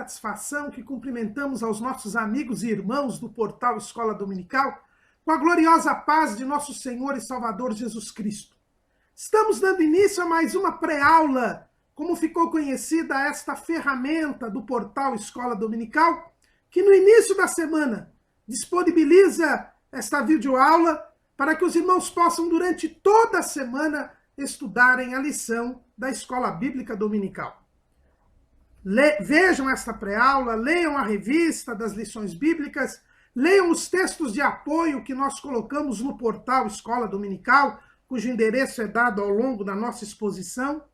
satisfação que cumprimentamos aos nossos amigos e irmãos do portal Escola Dominical com a gloriosa paz de nosso Senhor e Salvador Jesus Cristo. Estamos dando início a mais uma pré-aula, como ficou conhecida esta ferramenta do portal Escola Dominical, que no início da semana disponibiliza esta videoaula para que os irmãos possam, durante toda a semana, estudarem a lição da Escola Bíblica Dominical. Vejam esta pré-aula, leiam a revista das lições bíblicas, leiam os textos de apoio que nós colocamos no portal Escola Dominical, cujo endereço é dado ao longo da nossa exposição.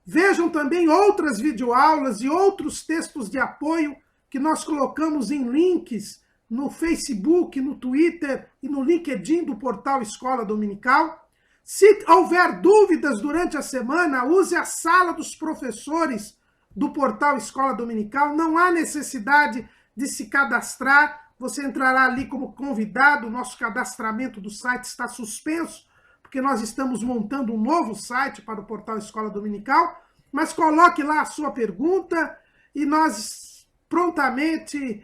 Vejam também outras videoaulas e outros textos de apoio que nós colocamos em links no Facebook, no Twitter e no LinkedIn do portal Escola Dominical. Se houver dúvidas durante a semana, use a sala dos professores do portal Escola Dominical. Não há necessidade de se cadastrar. Você entrará ali como convidado. O nosso cadastramento do site está suspenso, porque nós estamos montando um novo site para o portal Escola Dominical. Mas coloque lá a sua pergunta e nós prontamente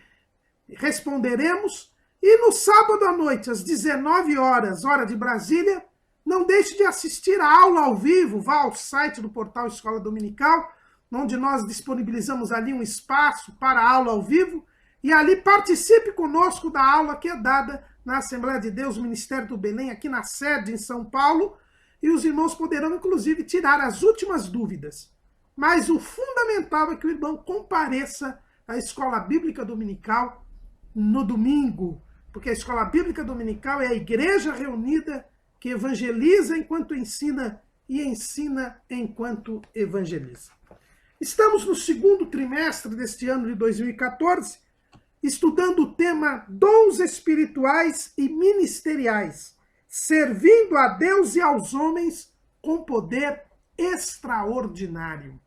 responderemos. E no sábado à noite, às 19 horas, hora de Brasília, não deixe de assistir a aula ao vivo. Vá ao site do portal Escola Dominical, onde nós disponibilizamos ali um espaço para a aula ao vivo, e ali participe conosco da aula que é dada na Assembleia de Deus, Ministério do Belém, aqui na sede em São Paulo, e os irmãos poderão, inclusive, tirar as últimas dúvidas. Mas o fundamental é que o irmão compareça à Escola Bíblica Dominical no domingo, porque a Escola Bíblica Dominical é a igreja reunida que evangeliza enquanto ensina e ensina enquanto evangeliza. Estamos no segundo trimestre deste ano de 2014, estudando o tema Dons Espirituais e Ministeriais, servindo a Deus e aos homens com poder extraordinário.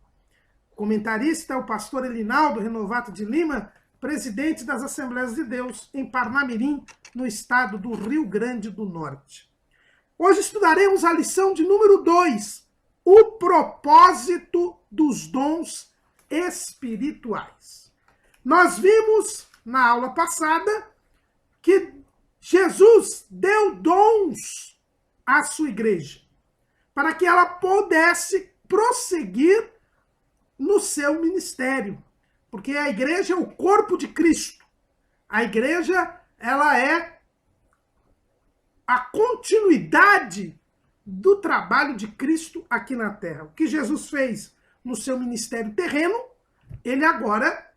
O comentarista é o pastor Elinaldo Renovato de Lima, presidente das Assembleias de Deus em Parnamirim, no estado do Rio Grande do Norte. Hoje estudaremos a lição de número 2, o propósito dos dons espirituais. Nós vimos na aula passada que Jesus deu dons à sua igreja para que ela pudesse prosseguir no seu ministério, porque a igreja é o corpo de Cristo. A igreja, ela é a continuidade do trabalho de Cristo aqui na terra. O que Jesus fez no seu ministério terreno, ele agora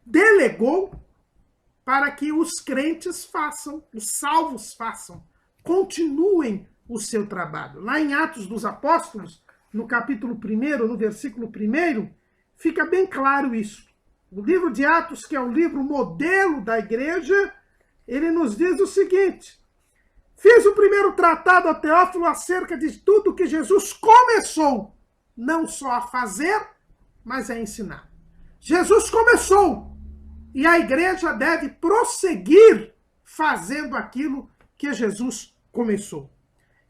delegou para que os crentes façam, os salvos façam, continuem o seu trabalho. Lá em Atos dos Apóstolos, no capítulo 1, no versículo 1, fica bem claro isso. O livro de Atos, que é o livro modelo da igreja, ele nos diz o seguinte: fiz o primeiro tratado a Teófilo acerca de tudo que Jesus começou, não só a fazer, mas a ensinar. Jesus começou, e a igreja deve prosseguir fazendo aquilo que Jesus começou.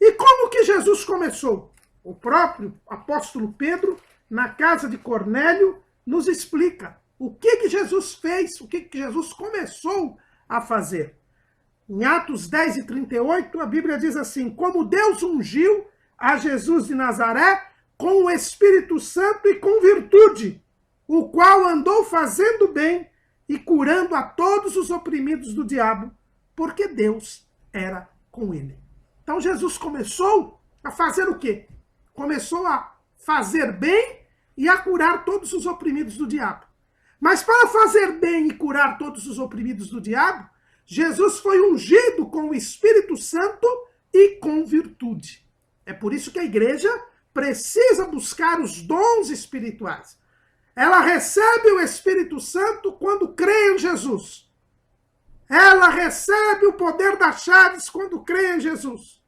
E como que Jesus começou? O próprio apóstolo Pedro, na casa de Cornélio, nos explica o que Jesus fez, o que Jesus começou a fazer. Em Atos 10 e 38, a Bíblia diz assim: como Deus ungiu a Jesus de Nazaré com o Espírito Santo e com virtude, o qual andou fazendo bem e curando a todos os oprimidos do diabo, porque Deus era com ele. Então Jesus começou a fazer o quê? Começou a fazer bem e a curar todos os oprimidos do diabo. Mas para fazer bem e curar todos os oprimidos do diabo, Jesus foi ungido com o Espírito Santo e com virtude. É por isso que a igreja precisa buscar os dons espirituais. Ela recebe o Espírito Santo quando crê em Jesus. Ela recebe o poder das chaves quando crê em Jesus.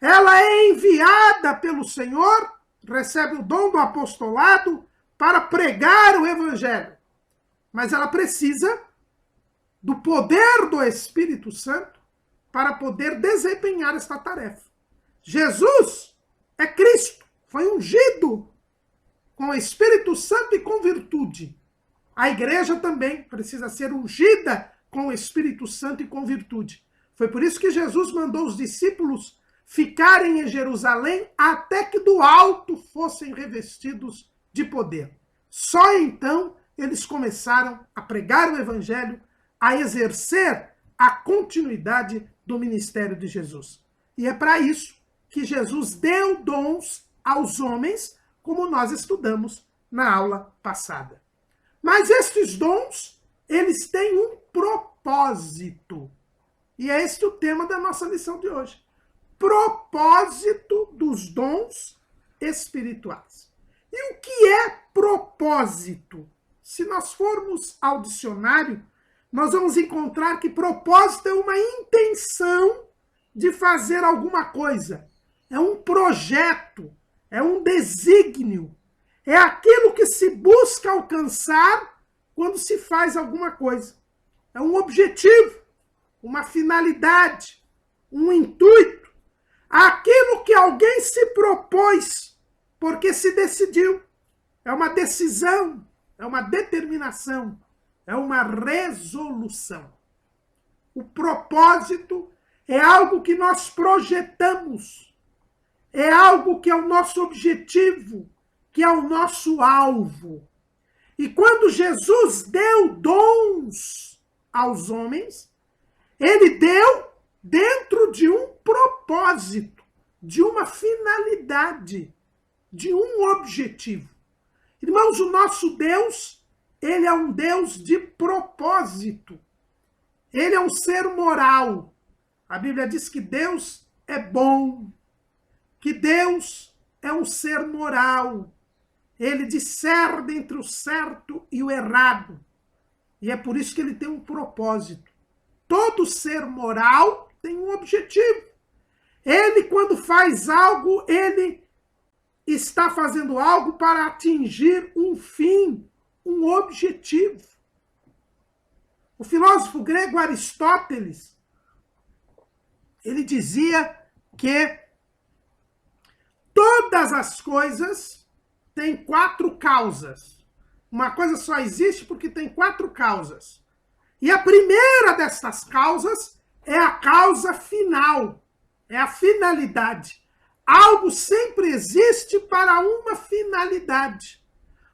Ela é enviada pelo Senhor, recebe o dom do apostolado para pregar o Evangelho. Mas ela precisa do poder do Espírito Santo para poder desempenhar esta tarefa. Jesus é Cristo, foi ungido com o Espírito Santo e com virtude. A igreja também precisa ser ungida com o Espírito Santo e com virtude. Foi por isso que Jesus mandou os discípulos ficarem em Jerusalém até que do alto fossem revestidos de poder. Só então eles começaram a pregar o evangelho, a exercer a continuidade do ministério de Jesus. E é para isso que Jesus deu dons aos homens, como nós estudamos na aula passada. Mas estes dons, eles têm um propósito. E é este o tema da nossa lição de hoje. Propósito dos dons espirituais. E o que é propósito? Se nós formos ao dicionário, nós vamos encontrar que propósito é uma intenção de fazer alguma coisa. É um projeto, é um desígnio. É aquilo que se busca alcançar quando se faz alguma coisa. É um objetivo, uma finalidade, um intuito. Aquilo que alguém se propôs, porque se decidiu. É uma decisão, é uma determinação, é uma resolução. O propósito é algo que nós projetamos, é algo que é o nosso objetivo, que é o nosso alvo. E quando Jesus deu dons aos homens, ele deu dentro de um propósito, de uma finalidade, de um objetivo. Irmãos, o nosso Deus, ele é um Deus de propósito. Ele é um ser moral. A Bíblia diz que Deus é bom, que Deus é um ser moral. Ele discerne entre o certo e o errado. E é por isso que ele tem um propósito. Todo ser moral tem um objetivo. Ele, quando faz algo, ele está fazendo algo para atingir um fim, um objetivo. O filósofo grego Aristóteles, ele dizia que todas as coisas têm 4 causas. Uma coisa só existe porque tem 4 causas. E a primeira destas causas é a causa final, é a finalidade. Algo sempre existe para uma finalidade.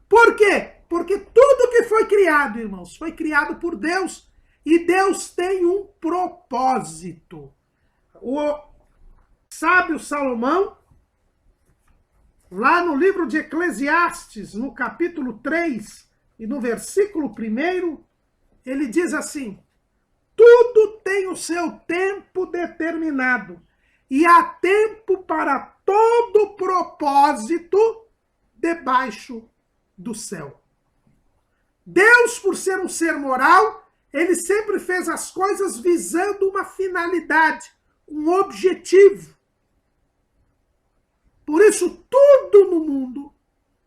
Por quê? Porque tudo que foi criado, irmãos, foi criado por Deus. E Deus tem um propósito. O sábio Salomão, lá no livro de Eclesiastes, no capítulo 3 e no versículo 1, ele diz assim: tudo tem o seu tempo determinado, e há tempo para todo propósito debaixo do céu. Deus, por ser um ser moral, ele sempre fez as coisas visando uma finalidade, um objetivo. Por isso, tudo no mundo,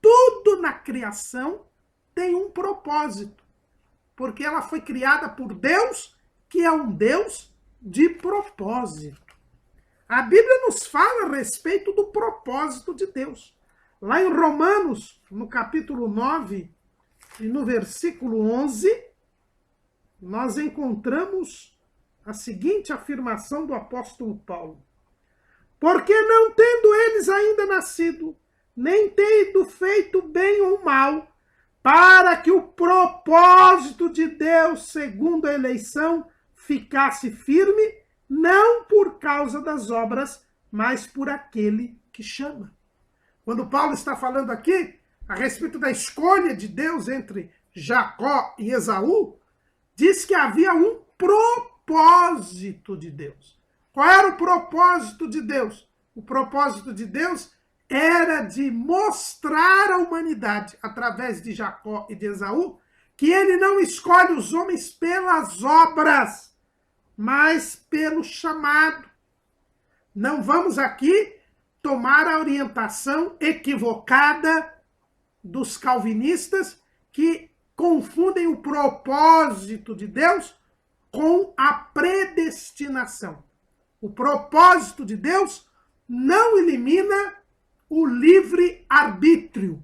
tudo na criação tem um propósito. Porque ela foi criada por Deus, que é um Deus de propósito. A Bíblia nos fala a respeito do propósito de Deus. Lá em Romanos, no capítulo 9 e no versículo 11, nós encontramos a seguinte afirmação do apóstolo Paulo: porque não tendo eles ainda nascido, nem tendo feito bem ou mal, para que o propósito de Deus, segundo a eleição, ficasse firme, não por causa das obras, mas por aquele que chama. Quando Paulo está falando aqui a respeito da escolha de Deus entre Jacó e Esaú, diz que havia um propósito de Deus. Qual era o propósito de Deus? O propósito de Deus era de mostrar à humanidade, através de Jacó e de Esaú, que ele não escolhe os homens pelas obras, mas pelo chamado. Não vamos aqui tomar a orientação equivocada dos calvinistas que confundem o propósito de Deus com a predestinação. O propósito de Deus não elimina o livre-arbítrio.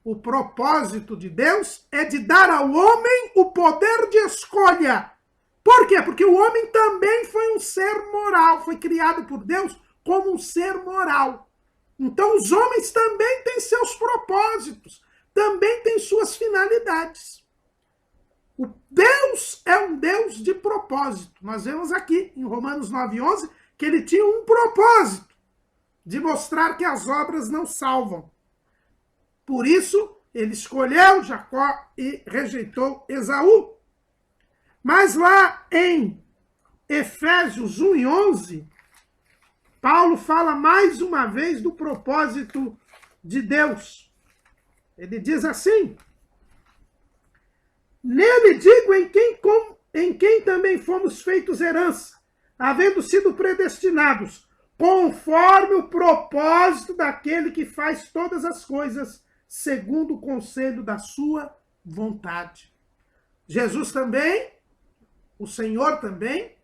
O propósito de Deus é de dar ao homem o poder de escolha. Por quê? Porque o homem também foi um ser moral, foi criado por Deus como um ser moral. Então os homens também têm seus propósitos, também têm suas finalidades. O Deus é um Deus de propósito. Nós vemos aqui em Romanos 9:11 que ele tinha um propósito de mostrar que as obras não salvam. Por isso, ele escolheu Jacó e rejeitou Esaú. Mas lá em Efésios 1:11, Paulo fala mais uma vez do propósito de Deus. Ele diz assim: nele digo em quem também fomos feitos herança, havendo sido predestinados, conforme o propósito daquele que faz todas as coisas, segundo o conselho da sua vontade. Jesus também, o Senhor também,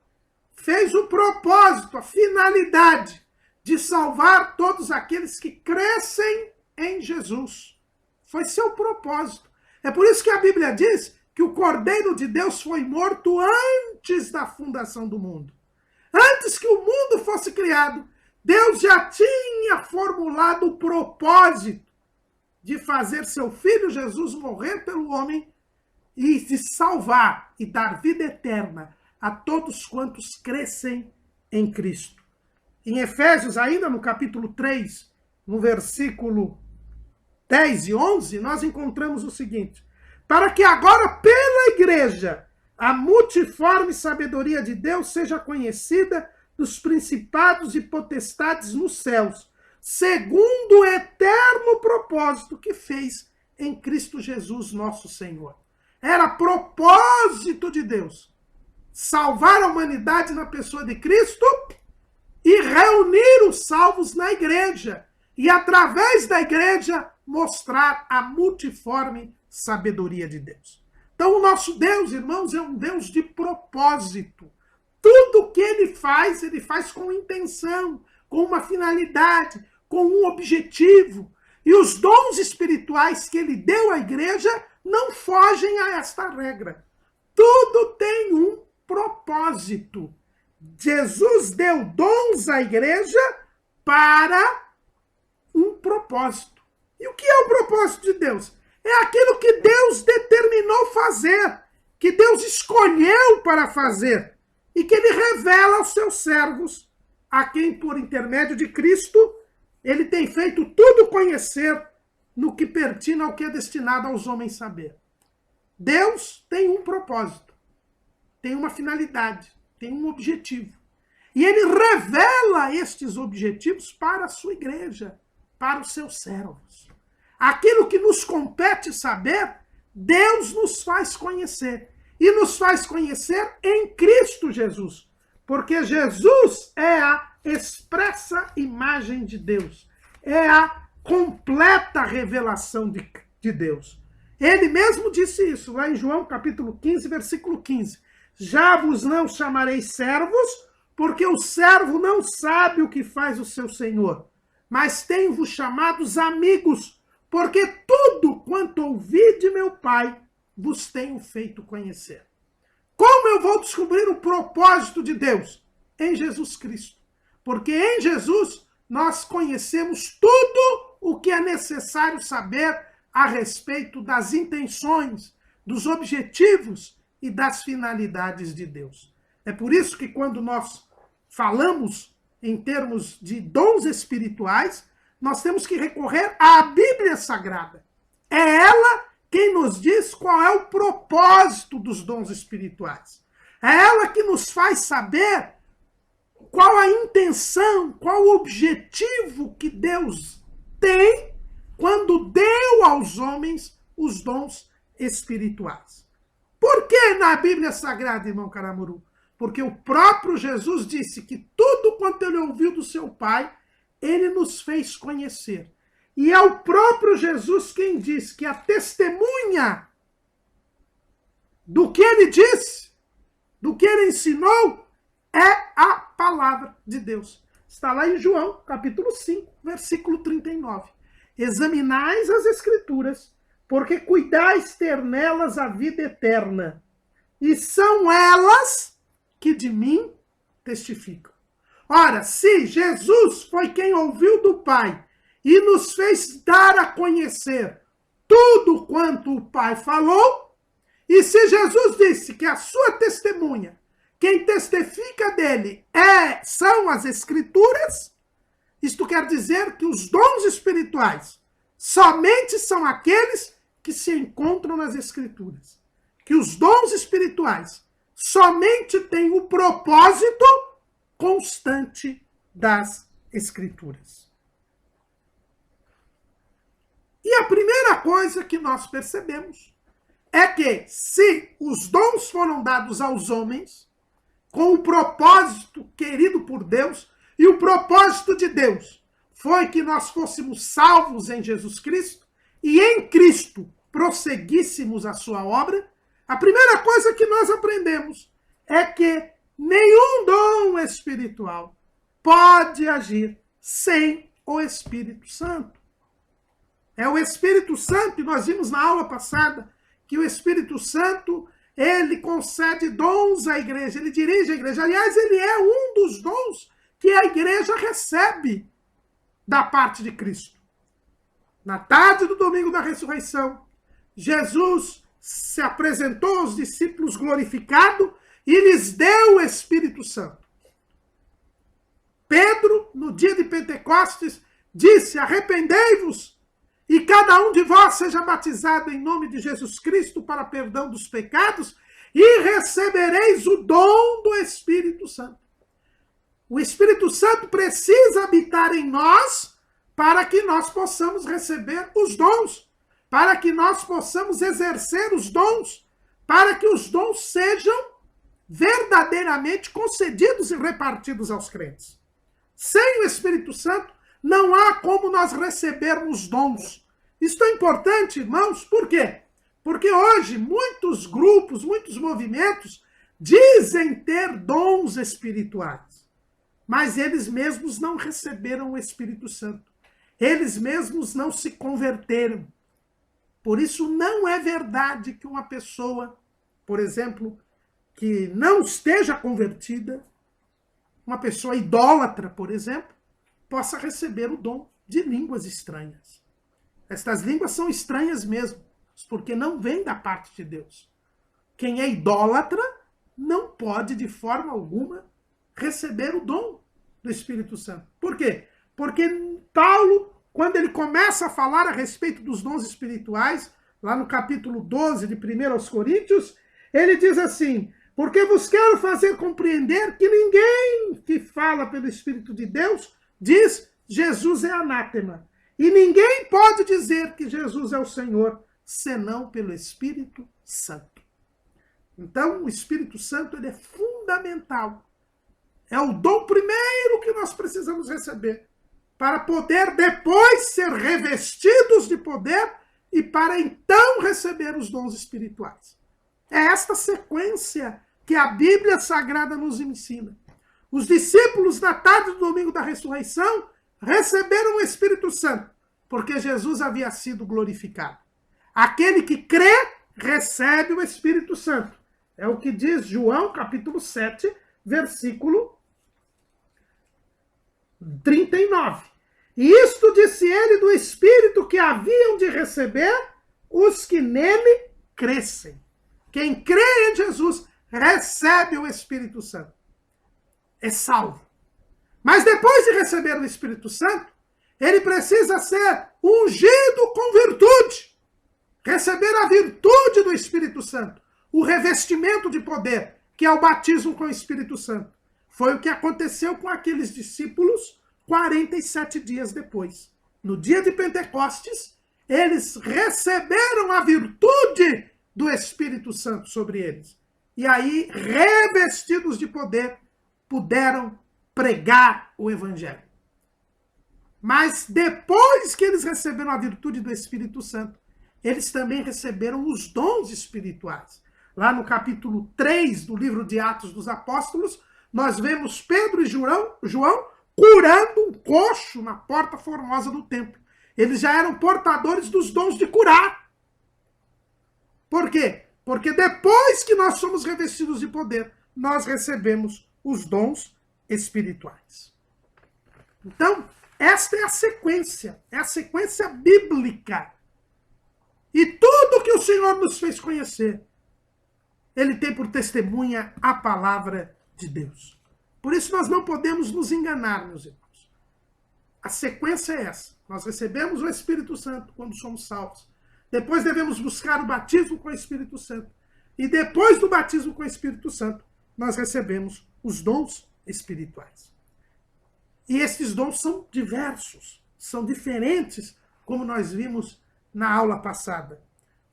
fez o propósito, a finalidade de salvar todos aqueles que crescem em Jesus. Foi seu propósito. É por isso que a Bíblia diz que o Cordeiro de Deus foi morto antes da fundação do mundo. Antes que o mundo fosse criado, Deus já tinha formulado o propósito de fazer seu Filho Jesus morrer pelo homem e de salvar e dar vida eterna a todos quantos crescem em Cristo. Em Efésios, ainda no capítulo 3, no versículo 10 e 11, nós encontramos o seguinte: para que agora pela igreja a multiforme sabedoria de Deus seja conhecida dos principados e potestades nos céus, segundo o eterno propósito que fez em Cristo Jesus, nosso Senhor. Era propósito de Deus salvar a humanidade na pessoa de Cristo e reunir os salvos na igreja. E através da igreja mostrar a multiforme sabedoria de Deus. Então o nosso Deus, irmãos, é um Deus de propósito. Tudo que ele faz com intenção, com uma finalidade, com um objetivo. E os dons espirituais que ele deu à igreja não fogem a esta regra. Tudo tem um propósito. Jesus deu dons à igreja para um propósito. E o que é o propósito de Deus? É aquilo que Deus determinou fazer, que Deus escolheu para fazer, e que ele revela aos seus servos, a quem, por intermédio de Cristo, ele tem feito tudo conhecer no que pertine ao que é destinado aos homens saber. Deus tem um propósito, tem uma finalidade, tem um objetivo. E ele revela estes objetivos para a sua igreja, para os seus servos. Aquilo que nos compete saber, Deus nos faz conhecer. E nos faz conhecer em Cristo Jesus. Porque Jesus é a expressa imagem de Deus. É a completa revelação de Deus. Ele mesmo disse isso lá em João capítulo 15, versículo 15. Já vos não chamarei servos, porque o servo não sabe o que faz o seu senhor. Mas tenho-vos chamados amigos, porque tudo quanto ouvi de meu Pai vos tenho feito conhecer. Como eu vou descobrir o propósito de Deus? Em Jesus Cristo. Porque em Jesus nós conhecemos tudo o que é necessário saber a respeito das intenções, dos objetivos e das finalidades de Deus. É por isso que quando nós falamos em termos de dons espirituais, nós temos que recorrer à Bíblia Sagrada. É ela quem nos diz qual é o propósito dos dons espirituais. É ela que nos faz saber qual a intenção, qual o objetivo que Deus tem quando deu aos homens os dons espirituais. Por que na Bíblia Sagrada, irmão Caramuru? Porque o próprio Jesus disse que tudo quanto ele ouviu do seu Pai, ele nos fez conhecer. E é o próprio Jesus quem diz que a testemunha do que ele disse, do que ele ensinou, é a palavra de Deus. Está lá em João, capítulo 5, versículo 39. examinais as Escrituras, porque cuidais ter nelas a vida eterna, e são elas que de mim testificam. Ora, se Jesus foi quem ouviu do Pai e nos fez dar a conhecer tudo quanto o Pai falou, e se Jesus disse que a sua testemunha, quem testifica dele são as Escrituras, isto quer dizer que os dons espirituais somente são aqueles que se encontram nas Escrituras. Que os dons espirituais somente têm o propósito constante das Escrituras. E a primeira coisa que nós percebemos é que se os dons foram dados aos homens, com o propósito querido por Deus, e o propósito de Deus foi que nós fôssemos salvos em Jesus Cristo, e em Cristo prosseguíssemos a sua obra, a primeira coisa que nós aprendemos é que nenhum dom espiritual pode agir sem o Espírito Santo. É o Espírito Santo, e nós vimos na aula passada, que o Espírito Santo, ele concede dons à igreja, ele dirige a igreja. Aliás, ele é um dos dons que a igreja recebe da parte de Cristo. Na tarde do domingo da ressurreição, Jesus se apresentou aos discípulos glorificado e lhes deu o Espírito Santo. Pedro, no dia de Pentecostes, disse: arrependei-vos e cada um de vós seja batizado em nome de Jesus Cristo para perdão dos pecados e recebereis o dom do Espírito Santo. O Espírito Santo precisa habitar em nós para que nós possamos receber os dons, para que nós possamos exercer os dons, para que os dons sejam verdadeiramente concedidos e repartidos aos crentes. Sem o Espírito Santo, não há como nós recebermos dons. Isso é importante, irmãos, por quê? Porque hoje muitos grupos, muitos movimentos dizem ter dons espirituais, mas eles mesmos não receberam o Espírito Santo. Eles mesmos não se converteram. Por isso não é verdade que uma pessoa, por exemplo, que não esteja convertida, uma pessoa idólatra, por exemplo, possa receber o dom de línguas estranhas. Estas línguas são estranhas mesmo, porque não vêm da parte de Deus. Quem é idólatra não pode, de forma alguma, receber o dom do Espírito Santo. Por quê? Porque Paulo, quando ele começa a falar a respeito dos dons espirituais, lá no capítulo 12 de 1 aos Coríntios, ele diz assim: porque vos quero fazer compreender que ninguém que fala pelo Espírito de Deus diz Jesus é anátema. E ninguém pode dizer que Jesus é o Senhor, senão pelo Espírito Santo. Então, o Espírito Santo ele é fundamental. É o dom primeiro que nós precisamos receber, para poder depois ser revestidos de poder e para então receber os dons espirituais. É esta sequência que a Bíblia Sagrada nos ensina. Os discípulos, na tarde do domingo da ressurreição, receberam o Espírito Santo, porque Jesus havia sido glorificado. Aquele que crê, recebe o Espírito Santo. É o que diz João, capítulo 7, versículo 39. E isto disse ele do Espírito que haviam de receber os que nele crescem. Quem crê em Jesus recebe o Espírito Santo. É salvo. Mas depois de receber o Espírito Santo, ele precisa ser ungido com virtude. Receber a virtude do Espírito Santo. O revestimento de poder, que é o batismo com o Espírito Santo. Foi o que aconteceu com aqueles discípulos 47 dias depois. No dia de Pentecostes, eles receberam a virtude do Espírito Santo sobre eles. E aí, revestidos de poder, puderam pregar o Evangelho. Mas depois que eles receberam a virtude do Espírito Santo, eles também receberam os dons espirituais. Lá no capítulo 3 do livro de Atos dos Apóstolos, nós vemos Pedro e João curando um coxo na porta formosa do templo. Eles já eram portadores dos dons de curar. Por quê? Porque depois que nós somos revestidos de poder, nós recebemos os dons espirituais. Então, esta é a sequência bíblica. E tudo que o Senhor nos fez conhecer, Ele tem por testemunha a palavra de Deus. Por isso nós não podemos nos enganar, meus irmãos. A sequência é essa. Nós recebemos o Espírito Santo quando somos salvos. Depois devemos buscar o batismo com o Espírito Santo. E depois do batismo com o Espírito Santo, nós recebemos os dons espirituais. E esses dons são diversos, são diferentes, como nós vimos na aula passada.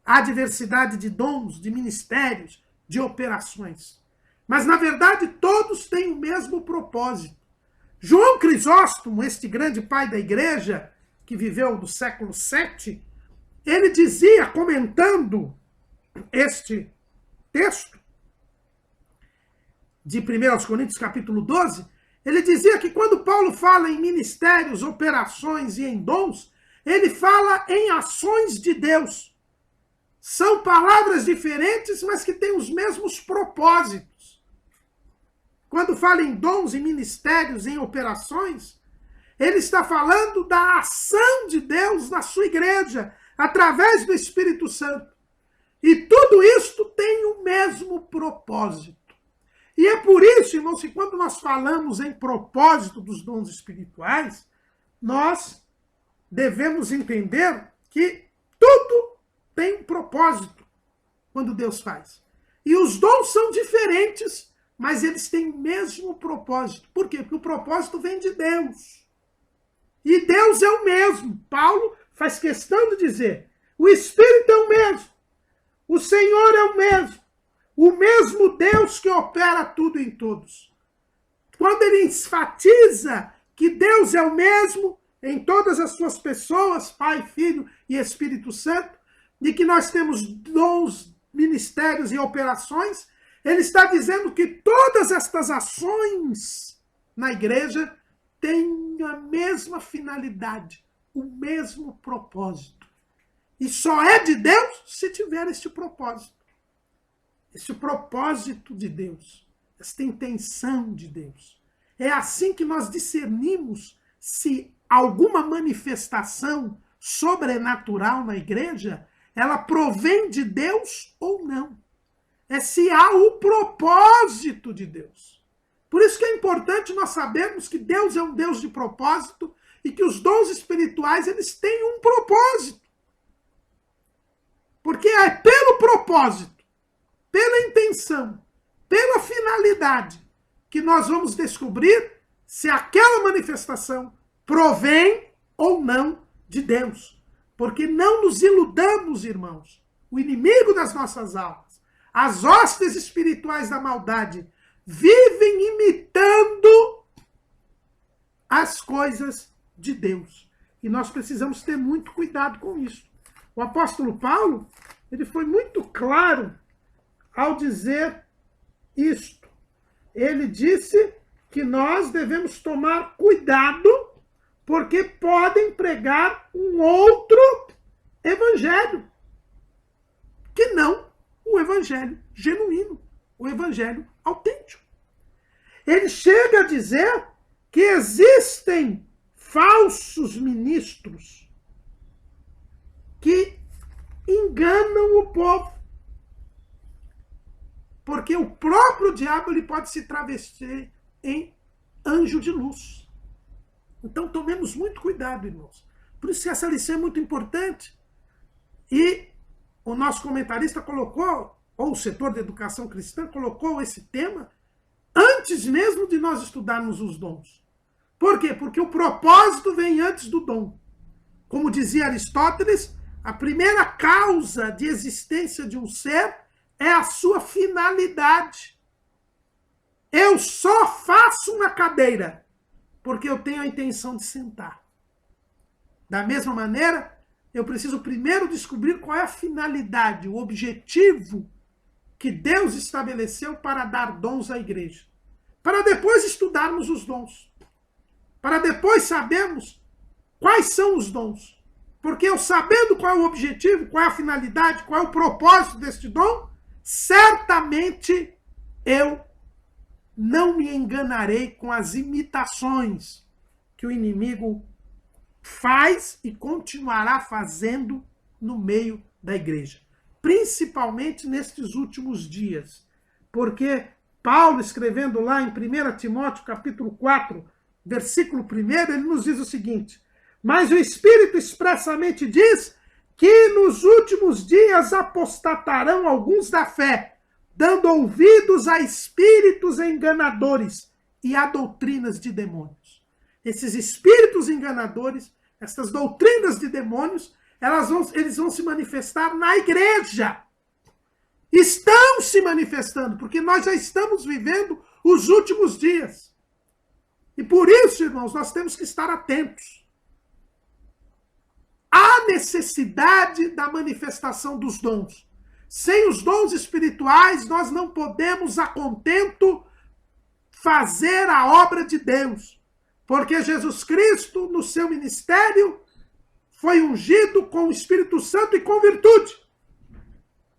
Há diversidade de dons, de ministérios, de operações. Mas, na verdade, todos têm o mesmo propósito. João Crisóstomo, este grande pai da igreja, que viveu do século VII, ele dizia, comentando este texto de 1 Coríntios capítulo 12, ele dizia que quando Paulo fala em ministérios, operações e em dons, ele fala em ações de Deus. São palavras diferentes, mas que têm os mesmos propósitos. Quando fala em dons, em ministérios, em operações, ele está falando da ação de Deus na sua igreja, através do Espírito Santo. E tudo isto tem o mesmo propósito. E é por isso, irmãos, que quando nós falamos em propósito dos dons espirituais, nós devemos entender que tudo tem um propósito quando Deus faz. E os dons são diferentes, mas eles têm o mesmo propósito. Por quê? Porque o propósito vem de Deus. E Deus é o mesmo. Paulo faz questão de dizer, o Espírito é o mesmo, o Senhor é o mesmo Deus que opera tudo em todos. Quando ele enfatiza que Deus é o mesmo em todas as suas pessoas, Pai, Filho e Espírito Santo, e que nós temos dons, ministérios e operações, ele está dizendo que todas estas ações na igreja têm a mesma finalidade, o mesmo propósito. E só é de Deus se tiver este propósito. Este propósito de Deus, esta intenção de Deus. É assim que nós discernimos se alguma manifestação sobrenatural na igreja, ela provém de Deus ou não. É se há o propósito de Deus. Por isso que é importante nós sabermos que Deus é um Deus de propósito e que os dons espirituais, eles têm um propósito. Porque é pelo propósito, pela intenção, pela finalidade, que nós vamos descobrir se aquela manifestação provém ou não de Deus. Porque não nos iludamos, irmãos. O inimigo das nossas almas, as hostes espirituais da maldade, vivem imitando as coisas de Deus. E nós precisamos ter muito cuidado com isso. O apóstolo Paulo, ele foi muito claro ao dizer isto. Ele disse que nós devemos tomar cuidado porque podem pregar um outro evangelho, que não o evangelho genuíno, o evangelho autêntico. Ele chega a dizer que existem falsos ministros que enganam o povo. Porque o próprio diabo ele pode se travestir em anjo de luz. Então tomemos muito cuidado, irmãos. Por isso que essa lição é muito importante. E o nosso comentarista colocou, ou o setor da educação cristã colocou esse tema antes mesmo de nós estudarmos os dons. Por quê? Porque o propósito vem antes do dom. Como dizia Aristóteles, a primeira causa de existência de um ser é a sua finalidade. Eu só faço uma cadeira porque eu tenho a intenção de sentar. Da mesma maneira, eu preciso primeiro descobrir qual é a finalidade, o objetivo que Deus estabeleceu para dar dons à igreja. Para depois estudarmos os dons. Para depois sabermos quais são os dons. Porque eu sabendo qual é o objetivo, qual é a finalidade, qual é o propósito deste dom, certamente eu não me enganarei com as imitações que o inimigo faz e continuará fazendo no meio da igreja. Principalmente nestes últimos dias. Porque Paulo, escrevendo lá em 1 Timóteo, capítulo 4, versículo 1, ele nos diz o seguinte: mas o Espírito expressamente diz que nos últimos dias apostatarão alguns da fé, dando ouvidos a espíritos enganadores e a doutrinas de demônios. Esses espíritos enganadores, essas doutrinas de demônios, eles vão se manifestar na igreja. Estão se manifestando, porque nós já estamos vivendo os últimos dias. E por isso, irmãos, nós temos que estar atentos. Há necessidade da manifestação dos dons. Sem os dons espirituais, nós não podemos, a contento, fazer a obra de Deus. Porque Jesus Cristo, no seu ministério, foi ungido com o Espírito Santo e com virtude.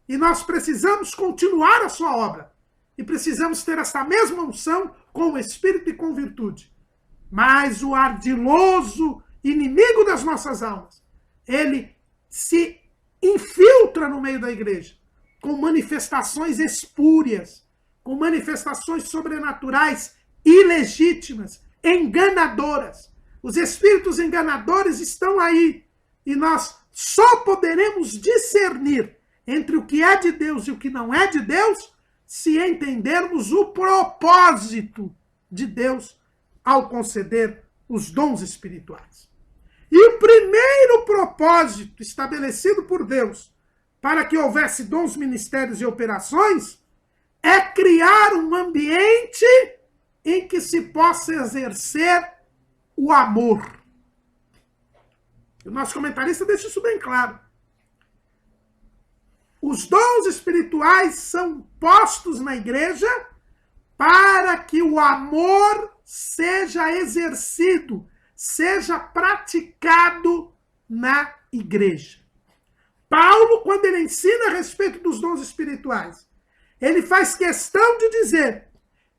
E nós precisamos continuar a sua obra. E precisamos ter essa mesma unção com o Espírito e com virtude. Mas o ardiloso inimigo das nossas almas, ele se infiltra no meio da igreja, com manifestações espúrias, com manifestações sobrenaturais ilegítimas, enganadoras. Os espíritos enganadores estão aí, e nós só poderemos discernir entre o que é de Deus e o que não é de Deus se entendermos o propósito de Deus ao conceder os dons espirituais. E o primeiro propósito estabelecido por Deus para que houvesse dons, ministérios e operações é criar um ambiente em que se possa exercer o amor. O nosso comentarista deixa isso bem claro. Os dons espirituais são postos na igreja para que o amor seja exercido, seja praticado na igreja. Paulo, quando ele ensina a respeito dos dons espirituais, ele faz questão de dizer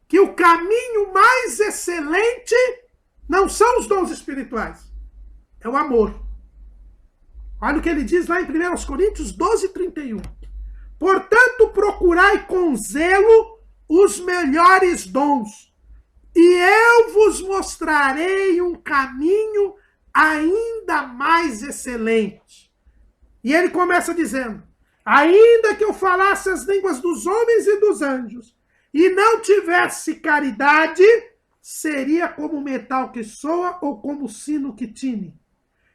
que o caminho mais excelente não são os dons espirituais, é o amor. Olha o que ele diz lá em 1 Coríntios 12, 31. Portanto, procurai com zelo os melhores dons, e eu vos mostrarei um caminho ainda mais excelente. E ele começa dizendo: ainda que eu falasse as línguas dos homens e dos anjos, e não tivesse caridade, seria como metal que soa ou como sino que tine.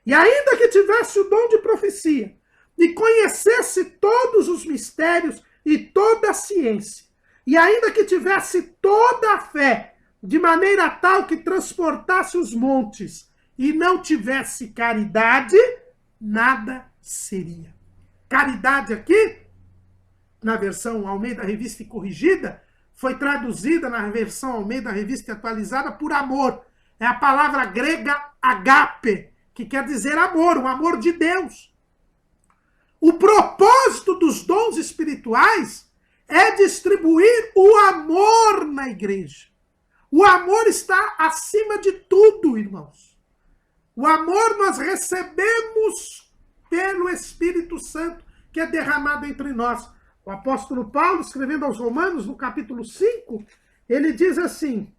E ainda que tivesse o dom de profecia, e conhecesse todos os mistérios e toda a ciência, e ainda que tivesse toda a fé, de maneira tal que transportasse os montes, e não tivesse caridade, nada seria. Caridade aqui, na versão Almeida Revista e Corrigida, foi traduzida na versão Almeida Revista e Atualizada por amor. É a palavra grega agape, que quer dizer amor, o amor de Deus. O propósito dos dons espirituais é distribuir o amor na igreja. O amor está acima de tudo, irmãos. O amor nós recebemos pelo Espírito Santo que é derramado entre nós. O apóstolo Paulo, escrevendo aos Romanos, no capítulo 5, ele diz assim,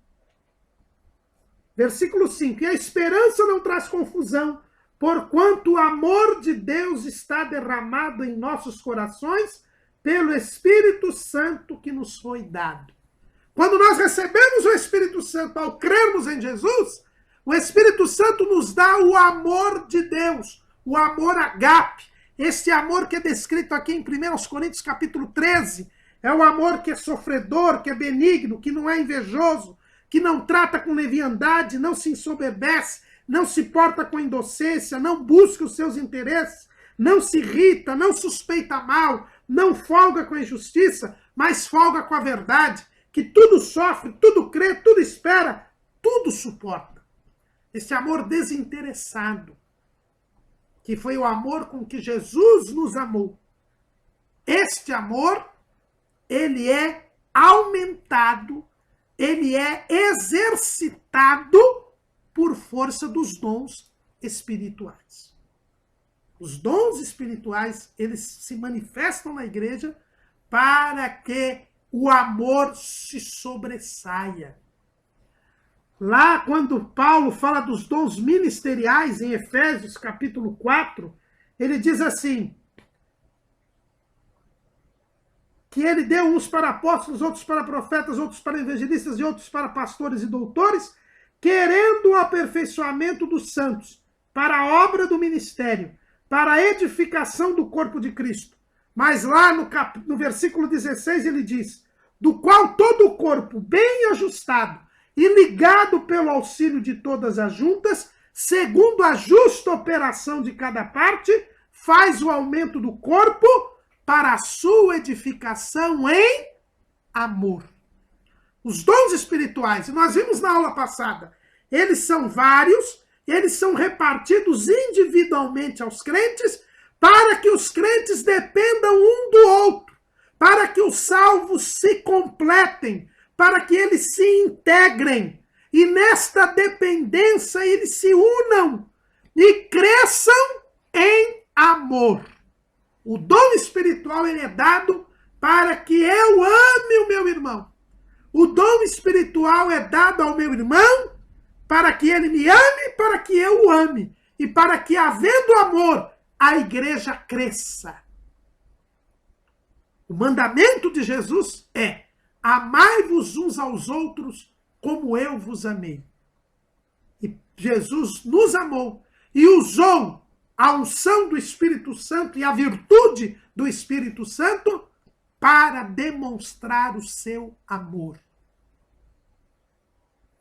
versículo 5, e a esperança não traz confusão, porquanto o amor de Deus está derramado em nossos corações pelo Espírito Santo que nos foi dado. Quando nós recebemos o Espírito Santo ao crermos em Jesus, o Espírito Santo nos dá o amor de Deus, o amor agape, esse amor que é descrito aqui em 1 Coríntios capítulo 13, é o amor que é sofredor, que é benigno, que não é invejoso, que não trata com leviandade, não se ensoberbece, não se porta com indocência, não busca os seus interesses, não se irrita, não suspeita mal, não folga com a injustiça, mas folga com a verdade, que tudo sofre, tudo crê, tudo espera, tudo suporta. Esse amor desinteressado. que foi o amor com que Jesus nos amou. Este amor, ele é aumentado, ele é exercitado por força dos dons espirituais. Os dons espirituais, eles se manifestam na igreja para que o amor se sobressaia. Lá, quando Paulo fala dos dons ministeriais, em Efésios, capítulo 4, ele diz assim, que ele deu uns para apóstolos, outros para profetas, outros para evangelistas e outros para pastores e doutores, querendo o aperfeiçoamento dos santos, para a obra do ministério, para a edificação do corpo de Cristo. Mas lá no versículo 16 ele diz, do qual todo o corpo, bem ajustado e ligado pelo auxílio de todas as juntas, segundo a justa operação de cada parte, faz o aumento do corpo para a sua edificação em amor. Os dons espirituais, nós vimos na aula passada, eles são vários, eles são repartidos individualmente aos crentes, para que os crentes dependam um do outro, para que os salvos se completem, para que eles se integrem, e nesta dependência eles se unam e cresçam em amor. O dom espiritual ele é dado para que eu ame o meu irmão. O dom espiritual é dado ao meu irmão para que ele me ame, para que eu o ame. E para que, havendo amor, a igreja cresça. O mandamento de Jesus é: amai-vos uns aos outros como eu vos amei. E Jesus nos amou e usou a unção do Espírito Santo e a virtude do Espírito Santo para demonstrar o seu amor.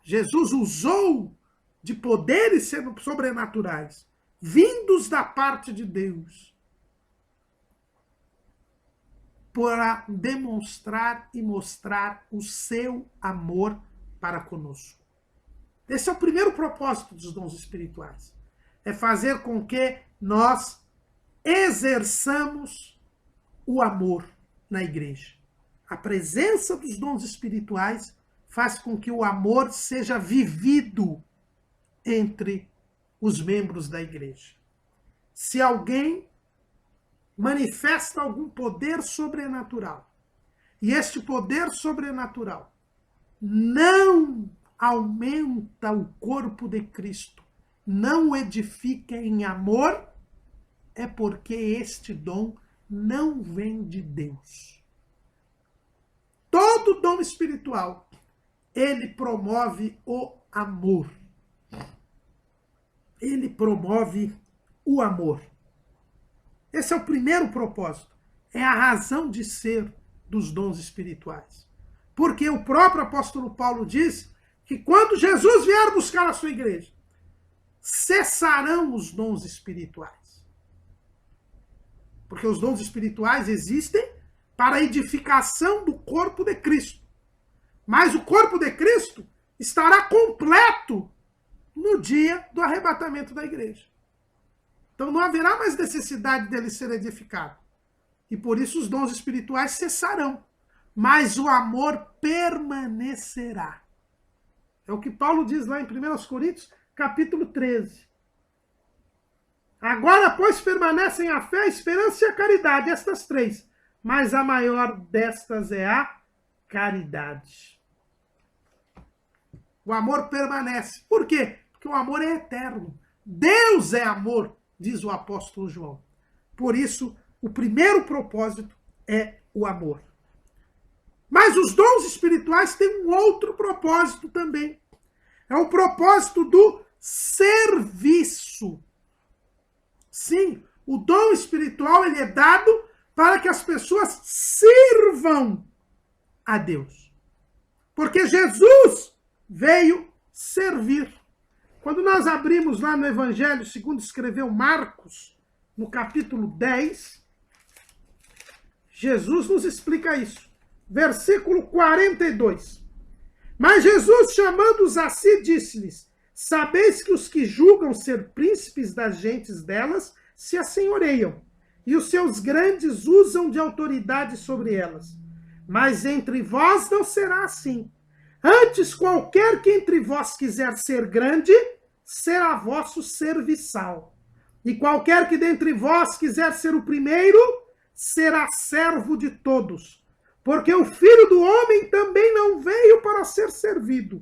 Jesus usou de poderes sobrenaturais, vindos da parte de Deus, para demonstrar e mostrar o seu amor para conosco. Esse é o primeiro propósito dos dons espirituais. É fazer com que nós exerçamos o amor na igreja. A presença dos dons espirituais faz com que o amor seja vivido entre os membros da igreja. Se alguém manifesta algum poder sobrenatural, e este poder sobrenatural não aumenta o corpo de Cristo, não o edifica em amor, é porque este dom não vem de Deus. Todo dom espiritual, ele promove o amor. Ele promove o amor. Esse é o primeiro propósito. É a razão de ser dos dons espirituais. Porque o próprio apóstolo Paulo diz que quando Jesus vier buscar a sua igreja, cessarão os dons espirituais. Porque os dons espirituais existem para a edificação do corpo de Cristo. Mas o corpo de Cristo estará completo no dia do arrebatamento da igreja. Então não haverá mais necessidade dele ser edificado. E por isso os dons espirituais cessarão. Mas o amor permanecerá. É o que Paulo diz lá em 1 Coríntios, capítulo 13. Agora, pois, permanecem a fé, a esperança e a caridade, estas três. Mas a maior destas é a caridade. O amor permanece. Por quê? Porque o amor é eterno. Deus é amor, diz o apóstolo João. Por isso, o primeiro propósito é o amor. Mas os dons espirituais têm um outro propósito também. É o propósito do serviço. Sim, o dom espiritual ele é dado para que as pessoas sirvam a Deus. Porque Jesus veio servir. Quando nós abrimos lá no Evangelho, segundo escreveu Marcos, no capítulo 10, Jesus nos explica isso. Versículo 42. Mas Jesus, chamando-os a si, disse-lhes: sabeis que os que julgam ser príncipes das gentes delas se assenhoreiam, e os seus grandes usam de autoridade sobre elas. Mas entre vós não será assim. Antes, qualquer que entre vós quiser ser grande, será vosso serviçal. E qualquer que dentre vós quiser ser o primeiro, será servo de todos. Porque o Filho do Homem também não veio para ser servido,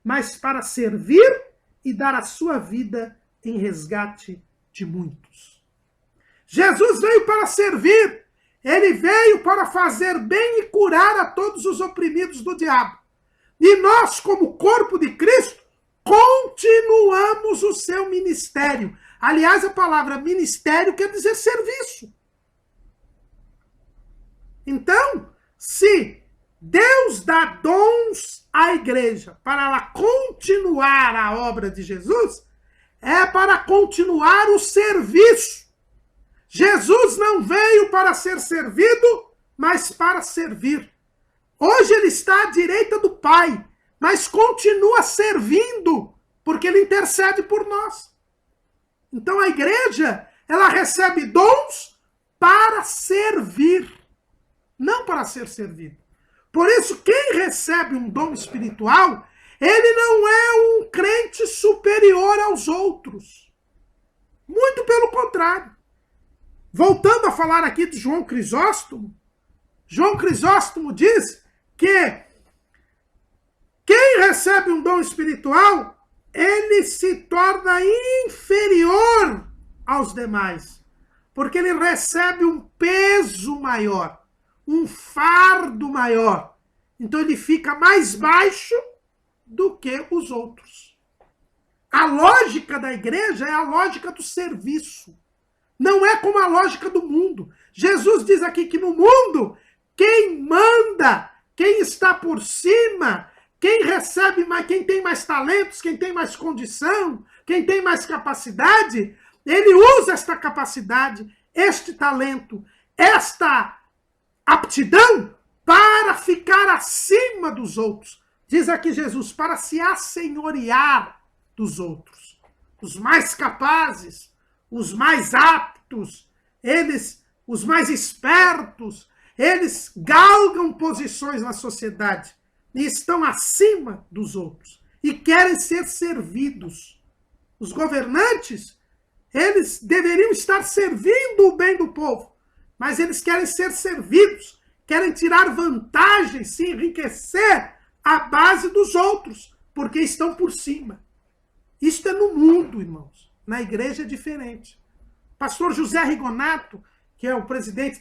mas para servir e dar a sua vida em resgate de muitos. Jesus veio para servir. Ele veio para fazer bem e curar a todos os oprimidos do diabo. E nós, como corpo de Cristo, continuamos o seu ministério. Aliás, a palavra ministério quer dizer serviço. Então, se Deus dá dons à igreja para ela continuar a obra de Jesus, é para continuar o serviço. Jesus não veio para ser servido, mas para servir. Hoje ele está à direita do Pai, mas continua servindo, porque ele intercede por nós. Então a igreja, ela recebe dons para servir, não para ser servido. Por isso, quem recebe um dom espiritual, ele não é um crente superior aos outros. Muito pelo contrário. Voltando a falar aqui de João Crisóstomo diz que quem recebe um dom espiritual, ele se torna inferior aos demais, porque ele recebe um peso maior, um fardo maior. Então ele fica mais baixo do que os outros. A lógica da igreja é a lógica do serviço. Não é como a lógica do mundo. Jesus diz aqui que no mundo, quem manda, quem está por cima, quem recebe mais, quem tem mais talentos, quem tem mais condição, quem tem mais capacidade, ele usa esta capacidade, este talento, esta aptidão para ficar acima dos outros. Diz aqui Jesus, para se assenhorear dos outros. Os mais capazes, os mais aptos, eles, os mais espertos, eles galgam posições na sociedade e estão acima dos outros e querem ser servidos. Os governantes, eles deveriam estar servindo o bem do povo, mas eles querem ser servidos, querem tirar vantagens, se enriquecer à base dos outros, porque estão por cima. Isto é no mundo, irmãos. Na igreja é diferente. Pastor José Rigonato, que é o presidente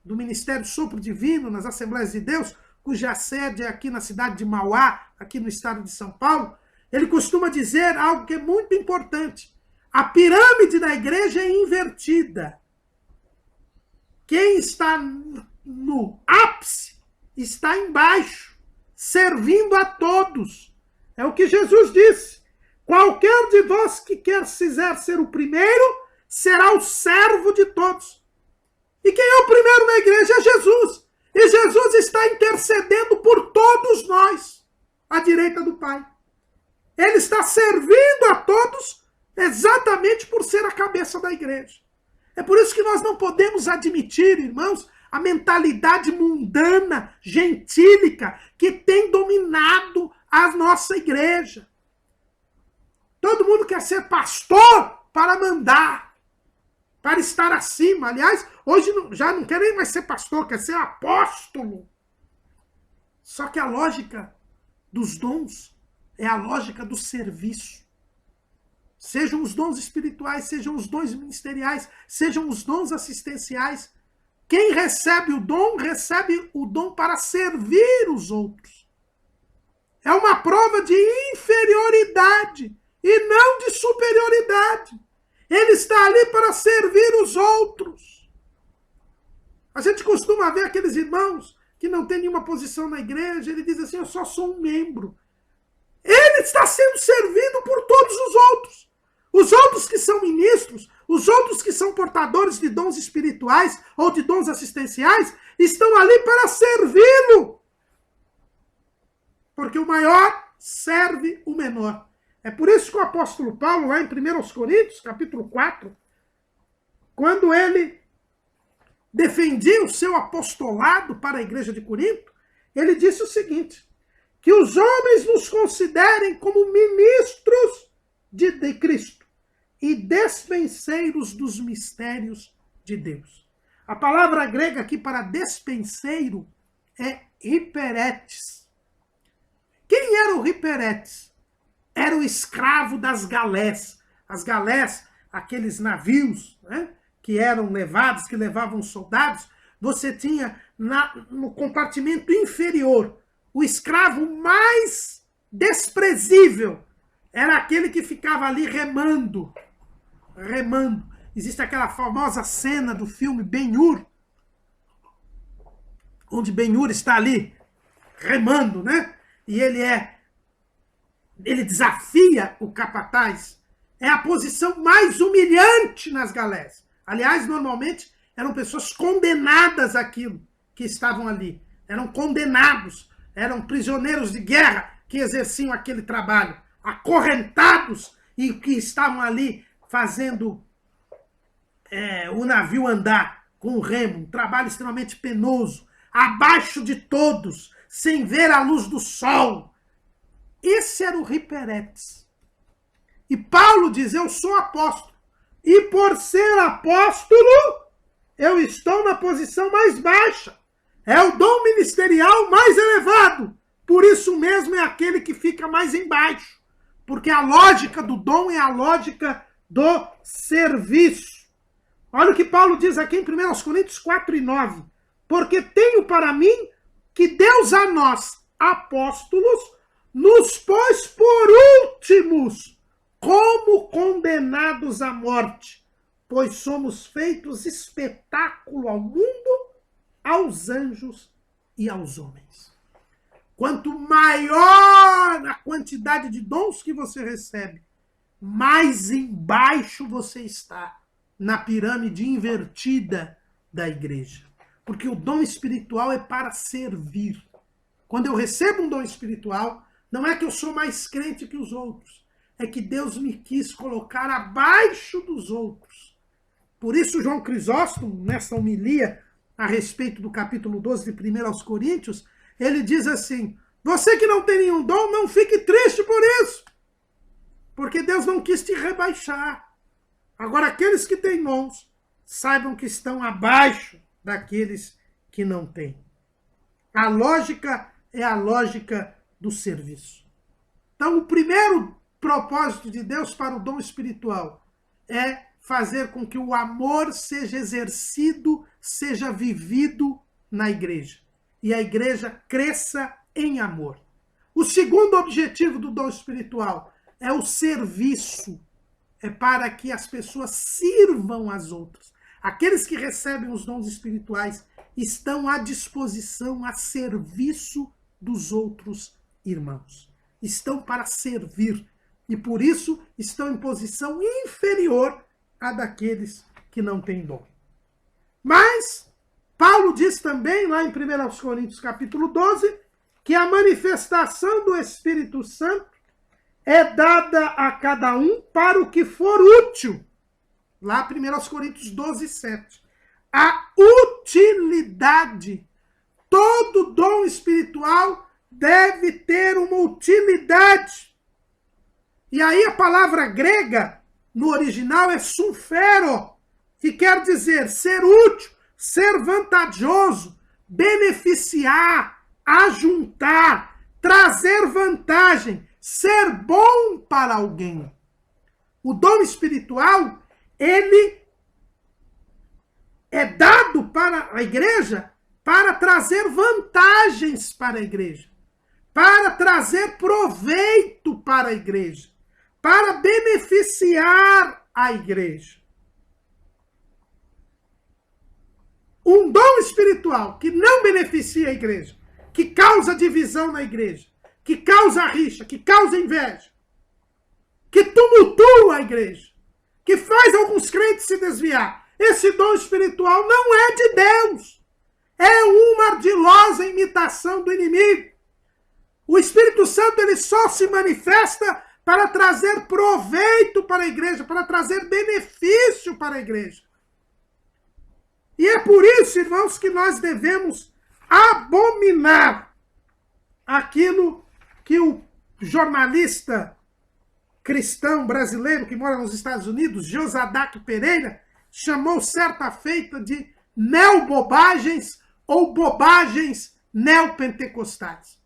do Ministério Sopro Divino nas Assembleias de Deus, cuja sede é aqui na cidade de Mauá, aqui no estado de São Paulo, ele costuma dizer algo que é muito importante. A pirâmide da igreja é invertida. Quem está no ápice está embaixo, servindo a todos. É o que Jesus disse. Qualquer de vós que quiser ser o primeiro, será o servo de todos. E quem é o primeiro na igreja é Jesus. E Jesus está intercedendo por todos nós, à direita do Pai. Ele está servindo a todos exatamente por ser a cabeça da igreja. É por isso que nós não podemos admitir, irmãos, a mentalidade mundana, gentílica, que tem dominado a nossa igreja. Todo mundo quer ser pastor para mandar, para estar acima. Aliás, hoje já não quer nem mais ser pastor, quer ser apóstolo. Só que a lógica dos dons é a lógica do serviço. Sejam os dons espirituais, sejam os dons ministeriais, sejam os dons assistenciais. Quem recebe o dom para servir os outros. É uma prova de inferioridade e não de superioridade. Ele está ali para servir os outros. A gente costuma ver aqueles irmãos que não têm nenhuma posição na igreja, ele diz assim, eu só sou um membro. Ele está sendo servido por todos os outros. Os outros que são ministros, os outros que são portadores de dons espirituais ou de dons assistenciais, estão ali para servi-lo. Porque o maior serve o menor. É por isso que o apóstolo Paulo, lá em 1 Coríntios, capítulo 4, quando ele defendia o seu apostolado para a igreja de Corinto, ele disse o seguinte, que os homens nos considerem como ministros de Cristo e despenseiros dos mistérios de Deus. A palavra grega aqui para despenseiro é hiperetes. Quem era o hiperetes? Era o escravo das galés. As galés, aqueles navios, né, que eram levados, que levavam soldados, você tinha no compartimento inferior o escravo mais desprezível. Era aquele que ficava ali remando. Remando. Existe aquela famosa cena do filme Ben-Hur, onde Ben-Hur está ali remando, né? E ele desafia o capataz. É a posição mais humilhante nas galés. Aliás, normalmente eram pessoas condenadas àquilo que estavam ali. Eram condenados, eram prisioneiros de guerra que exerciam aquele trabalho, acorrentados e que estavam ali fazendo o navio andar com o remo, um trabalho extremamente penoso, abaixo de todos, sem ver a luz do sol. Esse era o hiperetes. E Paulo diz, eu sou apóstolo. E por ser apóstolo, eu estou na posição mais baixa. É o dom ministerial mais elevado. Por isso mesmo é aquele que fica mais embaixo. Porque a lógica do dom é a lógica do serviço. Olha o que Paulo diz aqui em 1 Coríntios 4:9. Porque tenho para mim que Deus a nós, apóstolos, nos pôs por últimos, como condenados à morte, pois somos feitos espetáculo ao mundo, aos anjos e aos homens. Quanto maior a quantidade de dons que você recebe, mais embaixo você está na pirâmide invertida da igreja. Porque o dom espiritual é para servir. Quando eu recebo um dom espiritual, não é que eu sou mais crente que os outros. É que Deus me quis colocar abaixo dos outros. Por isso, João Crisóstomo, nessa homilia a respeito do capítulo 12 de 1 aos Coríntios, ele diz assim, você que não tem nenhum dom, não fique triste por isso. Porque Deus não quis te rebaixar. Agora, aqueles que têm dons, saibam que estão abaixo daqueles que não têm. A lógica é a lógica do serviço. Então, o primeiro propósito de Deus para o dom espiritual é fazer com que o amor seja exercido, seja vivido na igreja. E a igreja cresça em amor. O segundo objetivo do dom espiritual é o serviço. É para que as pessoas sirvam às outras. Aqueles que recebem os dons espirituais estão à disposição, a serviço dos outros irmãos. Estão para servir. E por isso estão em posição inferior à daqueles que não têm dom. Mas Paulo diz também, lá em 1 Coríntios capítulo 12, que a manifestação do Espírito Santo é dada a cada um para o que for útil. Lá 1 Coríntios 12, 7. A utilidade. Todo dom espiritual deve ter uma utilidade. E aí a palavra grega, no original, é sulfero, que quer dizer ser útil, ser vantajoso, beneficiar, ajuntar, trazer vantagem, ser bom para alguém. O dom espiritual, ele é dado para a igreja para trazer vantagens para a igreja, para trazer proveito para a igreja, para beneficiar a igreja. Um dom espiritual que não beneficia a igreja, que causa divisão na igreja, que causa rixa, que causa inveja, que tumultua a igreja, que faz alguns crentes se desviar. Esse dom espiritual não é de Deus. É uma ardilosa imitação do inimigo. O Espírito Santo ele só se manifesta para trazer proveito para a igreja, para trazer benefício para a igreja. E é por isso, irmãos, que nós devemos abominar aquilo que o jornalista cristão brasileiro que mora nos Estados Unidos, Josadac Pereira, chamou certa feita de neobobagens ou bobagens neopentecostais.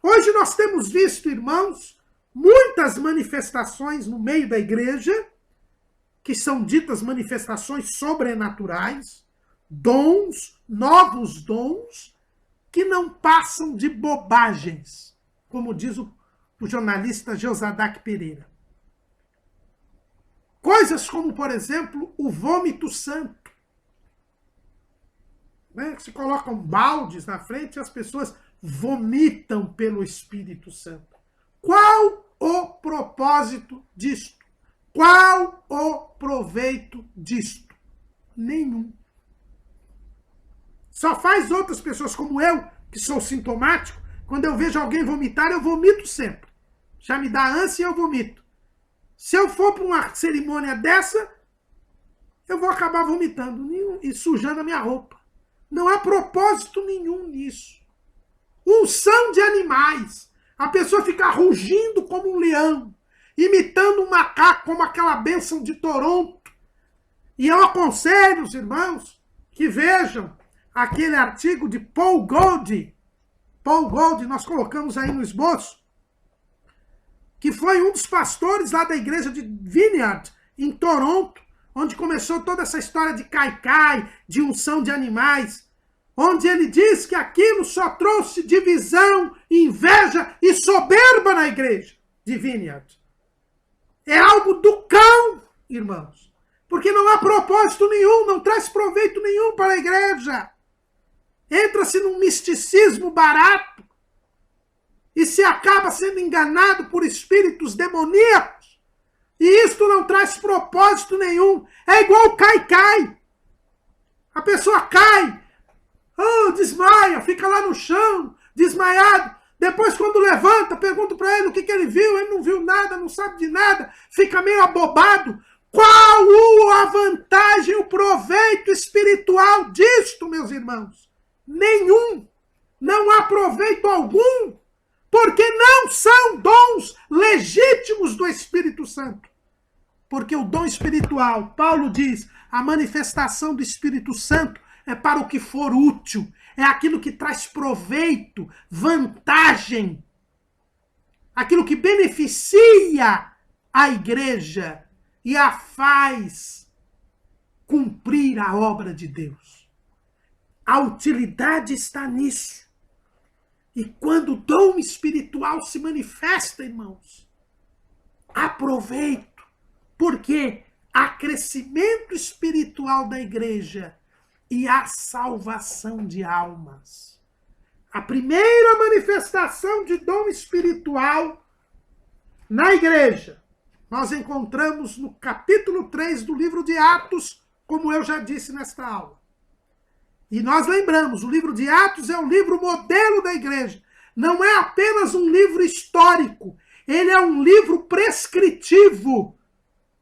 Hoje nós temos visto, irmãos, muitas manifestações no meio da igreja, que são ditas manifestações sobrenaturais, dons, novos dons, que não passam de bobagens, como diz o jornalista Josadac Pereira. Coisas como, por exemplo, o vômito santo. Se colocam baldes na frente e as pessoas vomitam pelo Espírito Santo. Qual o propósito disto? Qual o proveito disto? Nenhum. Só faz outras pessoas como eu, que sou sintomático, quando eu vejo alguém vomitar, eu vomito sempre. Já me dá ânsia e eu vomito. Se eu for para uma cerimônia dessa, eu vou acabar vomitando e sujando a minha roupa. Não há propósito nenhum nisso. Unção de animais. A pessoa fica rugindo como um leão, imitando um macaco, como aquela bênção de Toronto. E eu aconselho os irmãos que vejam aquele artigo de Paul Gold. Paul Gold, nós colocamos aí no esboço, que foi um dos pastores lá da igreja de Vineyard, em Toronto, onde começou toda essa história de caicai, de unção de animais, onde ele diz que aquilo só trouxe divisão, inveja e soberba na igreja de Vineyard. É algo do cão, irmãos, porque não há propósito nenhum, não traz proveito nenhum para a igreja. Entra-se num misticismo barato e se acaba sendo enganado por espíritos demoníacos. E isto não traz propósito nenhum. É igual o cai-cai. A pessoa cai, desmaia, fica lá no chão, desmaiado. Depois, quando levanta, pergunto para ele o que ele viu. Ele não viu nada, não sabe de nada, fica meio abobado. Qual a vantagem, o proveito espiritual disto, meus irmãos? Nenhum. Não há proveito algum, porque não são dons legítimos do Espírito Santo. Porque o dom espiritual, Paulo diz, a manifestação do Espírito Santo é para o que for útil, é aquilo que traz proveito, vantagem, aquilo que beneficia a igreja e a faz cumprir a obra de Deus. A utilidade está nisso. E quando o dom espiritual se manifesta, irmãos, aproveito, porque há crescimento espiritual da igreja e há salvação de almas. A primeira manifestação de dom espiritual na igreja, nós encontramos no capítulo 3 do livro de Atos, como eu já disse nesta aula. E nós lembramos, o livro de Atos é um livro modelo da igreja. Não é apenas um livro histórico, ele é um livro prescritivo.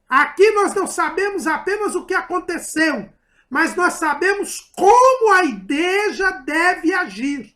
Aqui nós não sabemos apenas o que aconteceu, mas nós sabemos como a igreja deve agir.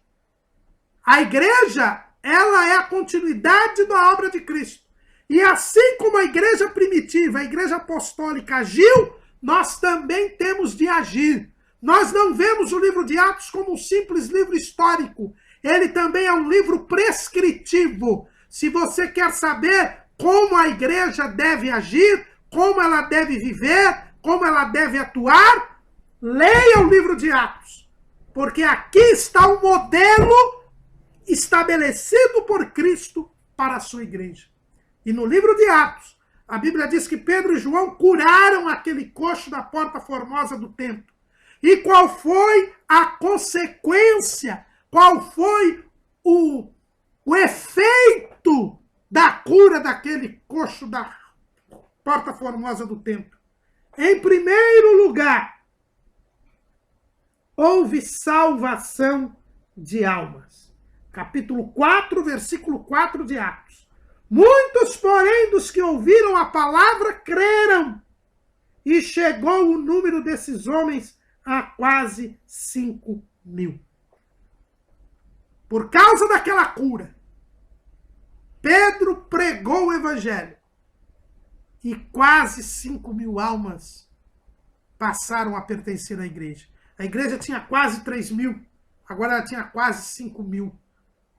A igreja, ela é a continuidade da obra de Cristo. E assim como a igreja primitiva, a igreja apostólica agiu, nós também temos de agir. Nós não vemos o livro de Atos como um simples livro histórico. Ele também é um livro prescritivo. Se você quer saber como a igreja deve agir, como ela deve viver, como ela deve atuar, leia o livro de Atos. Porque aqui está o modelo estabelecido por Cristo para a sua igreja. E no livro de Atos, a Bíblia diz que Pedro e João curaram aquele coxo da porta formosa do templo. E qual foi a consequência? Qual foi o efeito da cura daquele coxo da porta formosa do templo? Em primeiro lugar, houve salvação de almas. Capítulo 4, versículo 4 de Atos. Muitos, porém, dos que ouviram a palavra creram, e chegou o número desses homens a quase 5 mil. Por causa daquela cura, Pedro pregou o evangelho e quase 5 mil almas passaram a pertencer à igreja. A igreja tinha quase 3 mil, agora ela tinha quase 5 mil.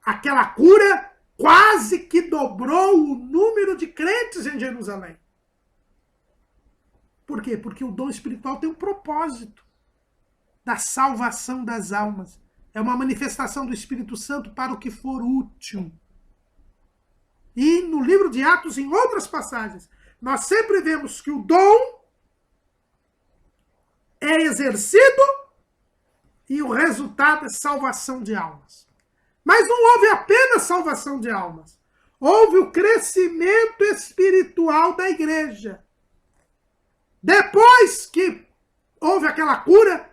Aquela cura quase que dobrou o número de crentes em Jerusalém. Por quê? Porque o dom espiritual tem um propósito da salvação das almas. É uma manifestação do Espírito Santo para o que for útil. E no livro de Atos, em outras passagens, nós sempre vemos que o dom é exercido e o resultado é salvação de almas. Mas não houve apenas salvação de almas. Houve o crescimento espiritual da igreja. Depois que houve aquela cura,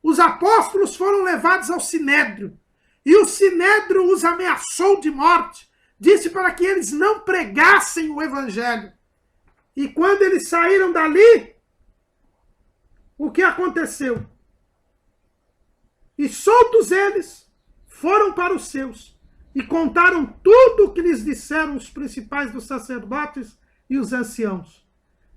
os apóstolos foram levados ao Sinédrio. E o Sinédrio os ameaçou de morte. Disse para que eles não pregassem o evangelho. E quando eles saíram dali, o que aconteceu? E soltos eles, foram para os seus e contaram tudo o que lhes disseram os principais dos sacerdotes e os anciãos.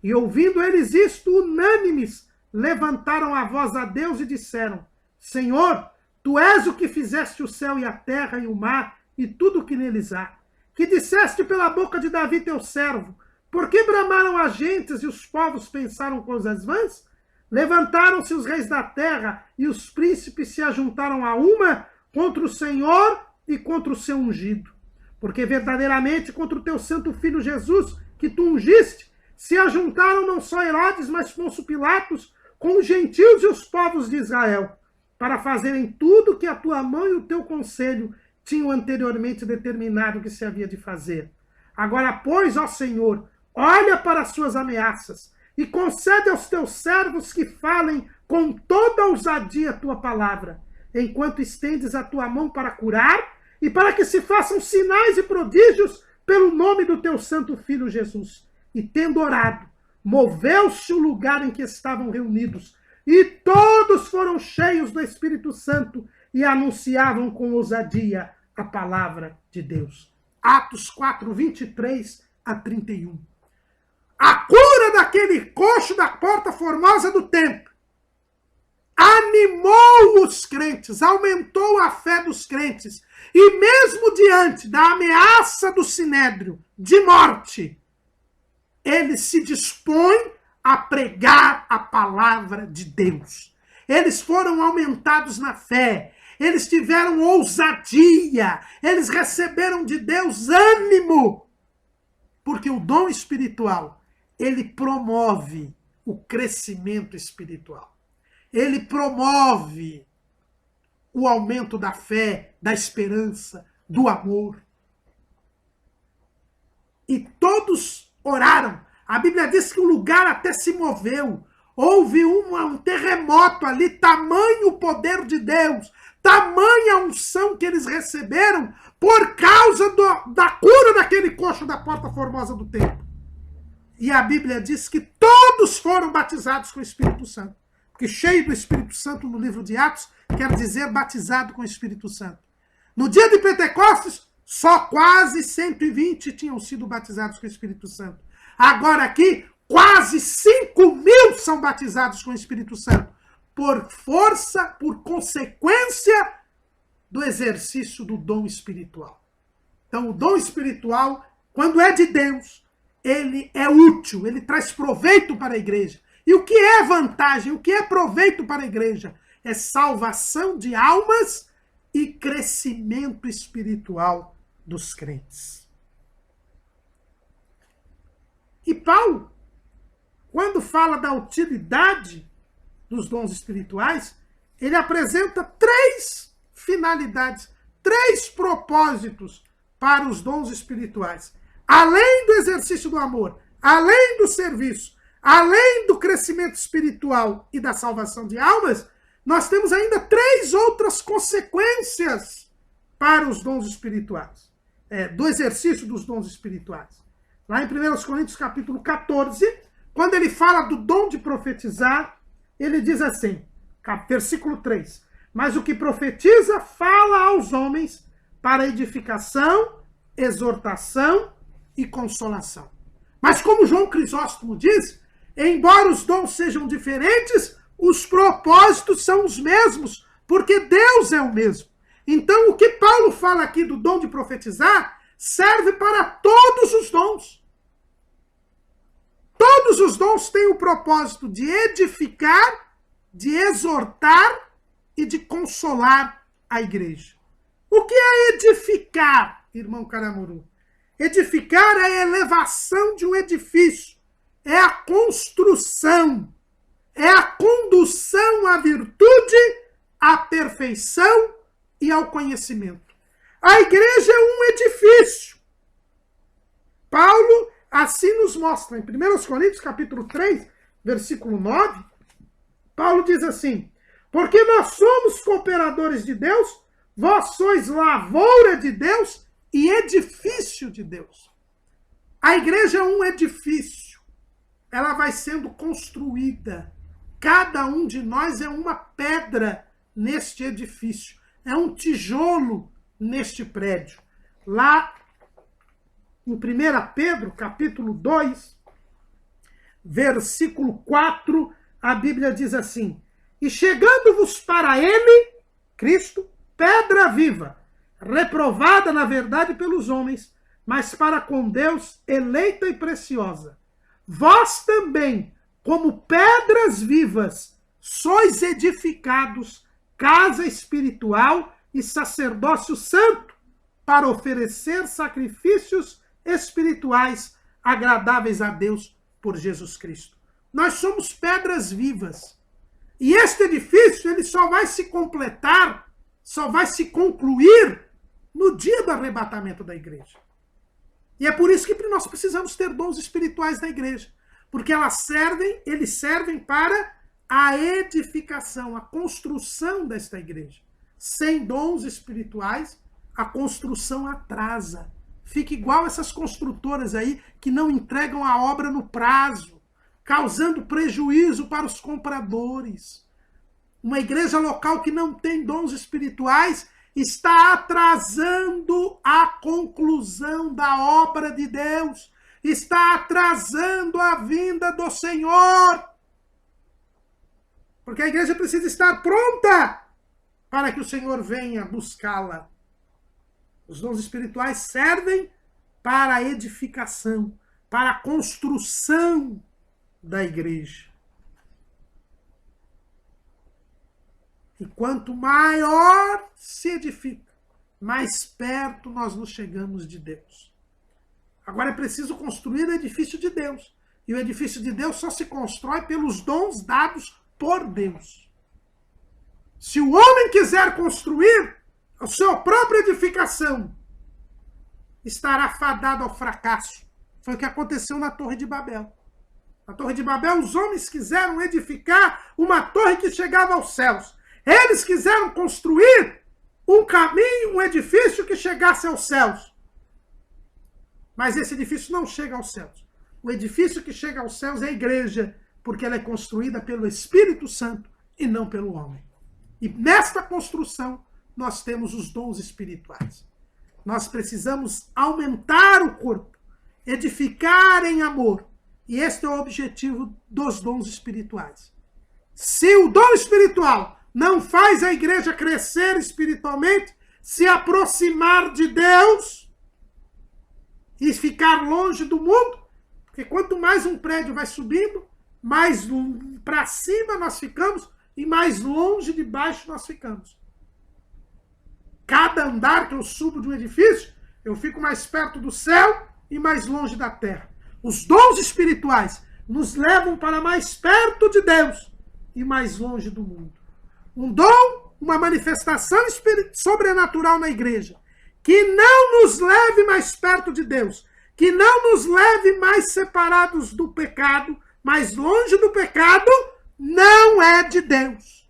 E ouvindo eles isto, unânimes, levantaram a voz a Deus e disseram: Senhor, tu és o que fizeste o céu e a terra e o mar e tudo o que neles há. Que disseste pela boca de Davi teu servo: por que bramaram as gentes e os povos pensaram coisas vãs? Levantaram-se os reis da terra e os príncipes se ajuntaram a uma contra o Senhor e contra o seu ungido. Porque verdadeiramente contra o teu santo filho Jesus, que tu ungiste, se ajuntaram não só Herodes, mas Pôncio Pilatos, com os gentios e os povos de Israel, para fazerem tudo que a tua mão e o teu conselho tinham anteriormente determinado que se havia de fazer. Agora, pois, ó Senhor, olha para as suas ameaças e concede aos teus servos que falem com toda ousadia a tua palavra, enquanto estendes a tua mão para curar e para que se façam sinais e prodígios pelo nome do teu santo Filho Jesus. E tendo orado, moveu-se o lugar em que estavam reunidos, e todos foram cheios do Espírito Santo e anunciavam com ousadia a palavra de Deus. Atos 4, 23 a 31. A cura daquele coxo da porta formosa do templo animou os crentes, aumentou a fé dos crentes. E mesmo diante da ameaça do Sinédrio de morte, eles se dispõem a pregar a palavra de Deus. Eles foram aumentados na fé, eles tiveram ousadia, eles receberam de Deus ânimo, porque o dom espiritual, ele promove o crescimento espiritual. Ele promove o aumento da fé, da esperança, do amor. E todos oraram. A Bíblia diz que o lugar até se moveu. Houve um terremoto ali, tamanho o poder de Deus, tamanha a unção que eles receberam por causa da cura daquele coxo da porta formosa do templo. E a Bíblia diz que todos foram batizados com o Espírito Santo. Porque cheio do Espírito Santo no livro de Atos quer dizer batizado com o Espírito Santo. No dia de Pentecostes, só quase 120 tinham sido batizados com o Espírito Santo. Agora aqui, quase 5 mil são batizados com o Espírito Santo. Por força, por consequência do exercício do dom espiritual. Então, o dom espiritual, quando é de Deus, ele é útil, ele traz proveito para a igreja. E o que é vantagem, o que é proveito para a igreja? É salvação de almas e crescimento espiritual dos crentes. E Paulo, quando fala da utilidade dos dons espirituais, ele apresenta 3 finalidades, 3 propósitos para os dons espirituais. Além do exercício do amor, além do serviço, além do crescimento espiritual e da salvação de almas, nós temos ainda 3 outras consequências para os dons espirituais, do exercício dos dons espirituais. Lá em 1 Coríntios capítulo 14, quando ele fala do dom de profetizar, ele diz assim: versículo 3. Mas o que profetiza fala aos homens para edificação, exortação e consolação. Mas como João Crisóstomo diz, embora os dons sejam diferentes, os propósitos são os mesmos, porque Deus é o mesmo. Então, o que Paulo fala aqui do dom de profetizar serve para todos os dons. Todos os dons têm o propósito de edificar, de exortar e de consolar a igreja. O que é edificar, irmão Caramuru? Edificar é a elevação de um edifício, é a construção, é a condução à virtude, à perfeição e ao conhecimento. A igreja é um edifício. Paulo assim nos mostra, em 1 Coríntios capítulo 3, versículo 9, Paulo diz assim: porque nós somos cooperadores de Deus, vós sois lavoura de Deus e edifício de Deus. A igreja é um edifício. Ela vai sendo construída. Cada um de nós é uma pedra neste edifício. É um tijolo neste prédio. Lá em 1 Pedro, capítulo 2, versículo 4, a Bíblia diz assim: e chegando-vos para ele, Cristo, pedra viva, reprovada na verdade pelos homens, mas para com Deus eleita e preciosa. Vós também, como pedras vivas, sois edificados, casa espiritual e sacerdócio santo, para oferecer sacrifícios espirituais agradáveis a Deus por Jesus Cristo. Nós somos pedras vivas. E este edifício ele só vai se completar, só vai se concluir no dia do arrebatamento da igreja. E é por isso que nós precisamos ter dons espirituais na igreja. Porque eles servem para a edificação, a construção desta igreja. Sem dons espirituais, a construção atrasa. Fica igual essas construtoras aí que não entregam a obra no prazo, causando prejuízo para os compradores. Uma igreja local que não tem dons espirituais está atrasando a conclusão da obra de Deus, está atrasando a vinda do Senhor. Porque a igreja precisa estar pronta para que o Senhor venha buscá-la. Os dons espirituais servem para a edificação, para a construção da igreja. E quanto maior se edifica, mais perto nós nos chegamos de Deus. Agora é preciso construir o edifício de Deus. E o edifício de Deus só se constrói pelos dons dados por Deus. Se o homem quiser construir a sua própria edificação, estará fadado ao fracasso. Foi o que aconteceu na Torre de Babel. Na Torre de Babel, os homens quiseram edificar uma torre que chegava aos céus. Eles quiseram construir um caminho, um edifício que chegasse aos céus. Mas esse edifício não chega aos céus. O edifício que chega aos céus é a igreja, porque ela é construída pelo Espírito Santo e não pelo homem. E nesta construção, nós temos os dons espirituais. Nós precisamos aumentar o corpo, edificar em amor. E este é o objetivo dos dons espirituais. Se o dom espiritual não faz a igreja crescer espiritualmente, se aproximar de Deus e ficar longe do mundo, porque quanto mais um prédio vai subindo, mais para cima nós ficamos e mais longe de baixo nós ficamos. Cada andar que eu subo de um edifício, eu fico mais perto do céu e mais longe da terra. Os dons espirituais nos levam para mais perto de Deus e mais longe do mundo. Um dom, uma manifestação sobrenatural na igreja, que não nos leve mais perto de Deus, que não nos leve mais separados do pecado, mais longe do pecado, não é de Deus.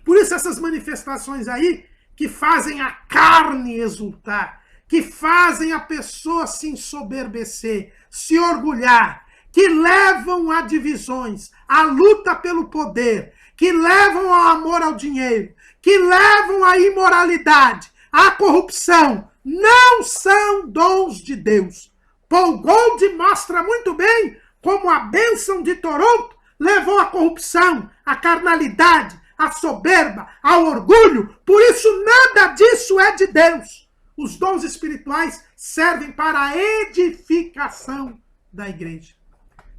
Por isso essas manifestações aí, que fazem a carne exultar, que fazem a pessoa se ensoberbecer, se orgulhar, que levam a divisões, a luta pelo poder, que levam ao amor ao dinheiro, que levam à imoralidade, à corrupção, não são dons de Deus. Paul Gold mostra muito bem como a bênção de Toronto levou à corrupção, à carnalidade, à soberba, ao orgulho. Por isso, nada disso é de Deus. Os dons espirituais servem para a edificação da igreja.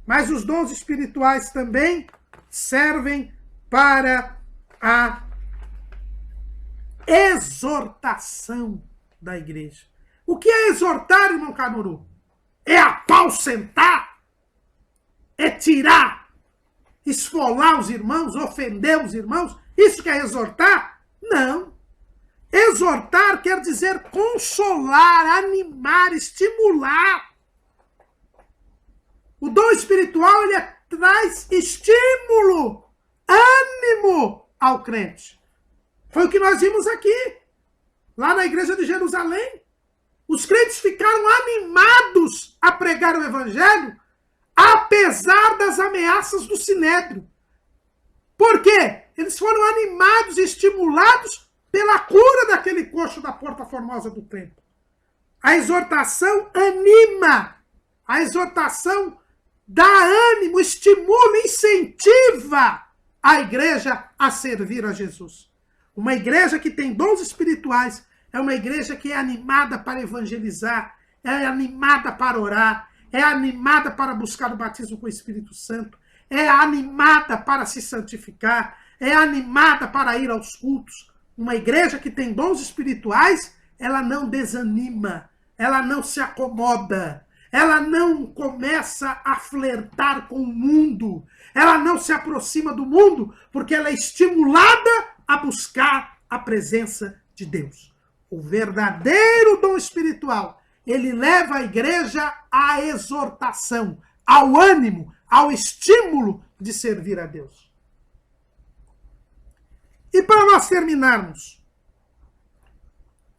Mas os dons espirituais também servem para a exortação da igreja. O que é exortar, irmão Canuru? É apausentar? É tirar, esfolar os irmãos, ofender os irmãos? Isso que é exortar? Não. Exortar quer dizer consolar, animar, estimular. O dom espiritual, ele traz estímulo, ânimo ao crente. Foi o que nós vimos aqui, lá na igreja de Jerusalém. Os crentes ficaram animados a pregar o evangelho, apesar das ameaças do Sinédrio. Por quê? Eles foram animados e estimulados pela cura daquele coxo da porta formosa do templo. A exortação anima, a exortação dá ânimo, estimula, incentiva a igreja a servir a Jesus. Uma igreja que tem dons espirituais é uma igreja que é animada para evangelizar, é animada para orar, é animada para buscar o batismo com o Espírito Santo, é animada para se santificar, é animada para ir aos cultos. Uma igreja que tem dons espirituais, ela não desanima, ela não se acomoda, ela não começa a flertar com o mundo, ela não se aproxima do mundo, porque ela é estimulada a buscar a presença de Deus. O verdadeiro dom espiritual, ele leva a igreja à exortação, ao ânimo, ao estímulo de servir a Deus. E para nós terminarmos,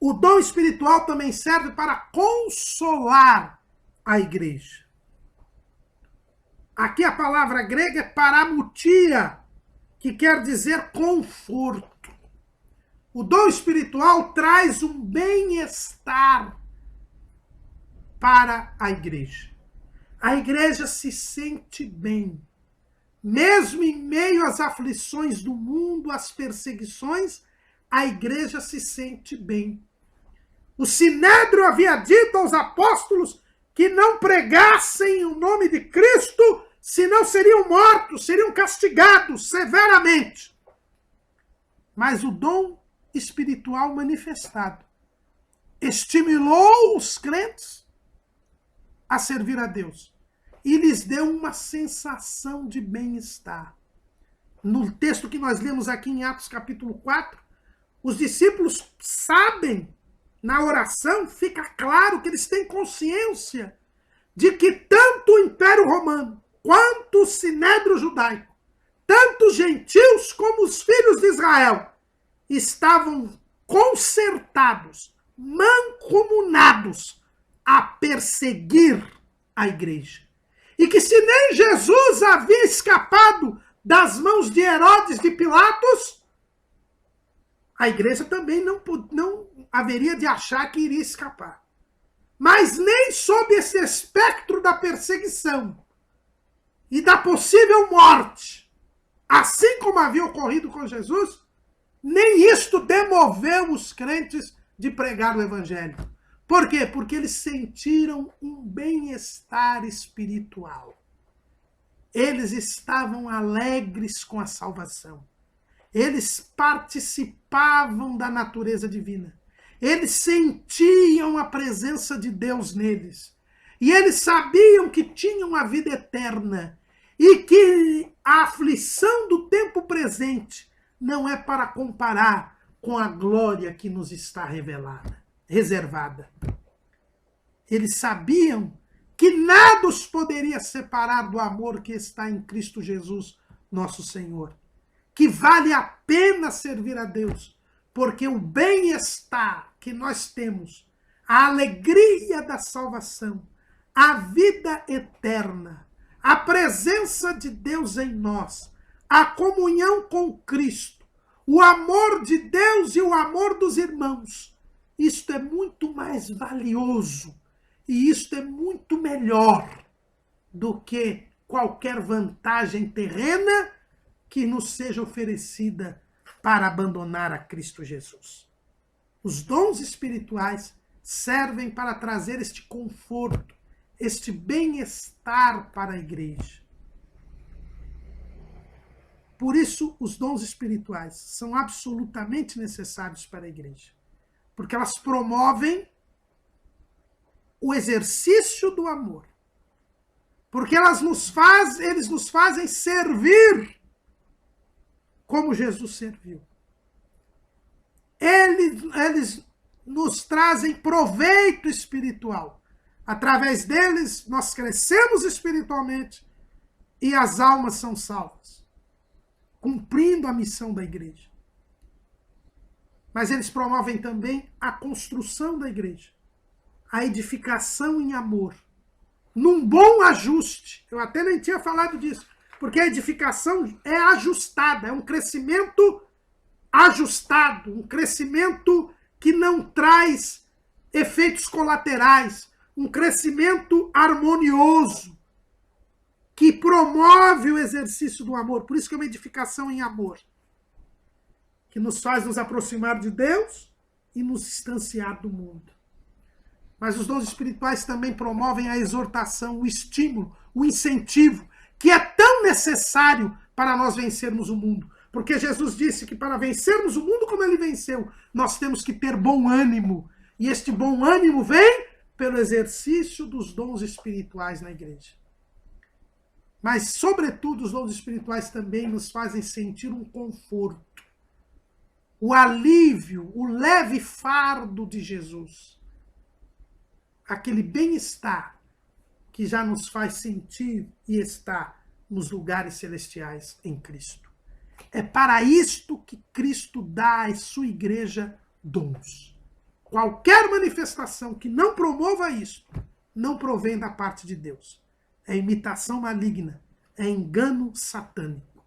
o dom espiritual também serve para consolar a igreja. Aqui a palavra grega é paramutia, que quer dizer conforto. O dom espiritual traz um bem-estar para a igreja. A igreja se sente bem. Mesmo em meio às aflições do mundo, às perseguições, a igreja se sente bem. O Sinédrio havia dito aos apóstolos que não pregassem o nome de Cristo, senão seriam mortos, seriam castigados severamente. Mas o dom espiritual manifestado estimulou os crentes a servir a Deus e lhes deu uma sensação de bem-estar. No texto que nós lemos aqui em Atos capítulo 4, os discípulos sabem, na oração, fica claro que eles têm consciência de que tanto o Império Romano quanto o Sinédrio Judaico, tanto os gentios como os filhos de Israel, estavam concertados, mancomunados a perseguir a igreja. E que se nem Jesus havia escapado das mãos de Herodes, de Pilatos, a igreja também não haveria de achar que iria escapar. Mas nem sob esse espectro da perseguição e da possível morte, assim como havia ocorrido com Jesus, nem isto demoveu os crentes de pregar o evangelho. Por quê? Porque eles sentiram um bem-estar espiritual. Eles estavam alegres com a salvação. Eles participavam da natureza divina. Eles sentiam a presença de Deus neles. E eles sabiam que tinham a vida eterna. E que a aflição do tempo presente não é para comparar com a glória que nos está reservada. Eles sabiam que nada os poderia separar do amor que está em Cristo Jesus, nosso Senhor. Que vale a pena servir a Deus, porque o bem-estar que nós temos, a alegria da salvação, a vida eterna, a presença de Deus em nós, a comunhão com Cristo, o amor de Deus e o amor dos irmãos, isto é muito mais valioso e isto é muito melhor do que qualquer vantagem terrena que nos seja oferecida para abandonar a Cristo Jesus. Os dons espirituais servem para trazer este conforto, este bem-estar para a igreja. Por isso, os dons espirituais são absolutamente necessários para a igreja, porque elas promovem o exercício do amor, porque eles nos fazem servir como Jesus serviu. Eles nos trazem proveito espiritual. Através deles, nós crescemos espiritualmente e as almas são salvas, cumprindo a missão da igreja. Mas eles promovem também a construção da igreja, a edificação em amor, num bom ajuste. Eu até nem tinha falado disso, porque a edificação é ajustada, é um crescimento ajustado, um crescimento que não traz efeitos colaterais, um crescimento harmonioso, que promove o exercício do amor. Por isso que é uma edificação em amor, que nos faz nos aproximar de Deus e nos distanciar do mundo. Mas os dons espirituais também promovem a exortação, o estímulo, o incentivo, que é tão necessário para nós vencermos o mundo. Porque Jesus disse que para vencermos o mundo como ele venceu, nós temos que ter bom ânimo. E este bom ânimo vem pelo exercício dos dons espirituais na igreja. Mas, sobretudo, os dons espirituais também nos fazem sentir um conforto, o alívio, o leve fardo de Jesus. Aquele bem-estar que já nos faz sentir e estar nos lugares celestiais em Cristo. É para isto que Cristo dá à sua igreja dons. Qualquer manifestação que não promova isto, não provém da parte de Deus. É imitação maligna, é engano satânico.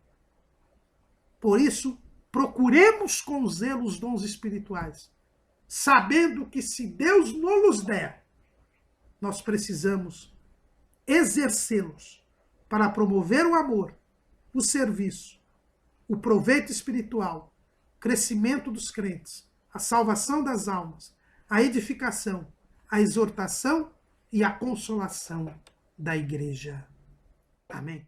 Por isso, procuremos com zelo os dons espirituais, sabendo que se Deus nos der, nós precisamos exercê-los para promover o amor, o serviço, o proveito espiritual, o crescimento dos crentes, a salvação das almas, a edificação, a exortação e a consolação da igreja. Amém.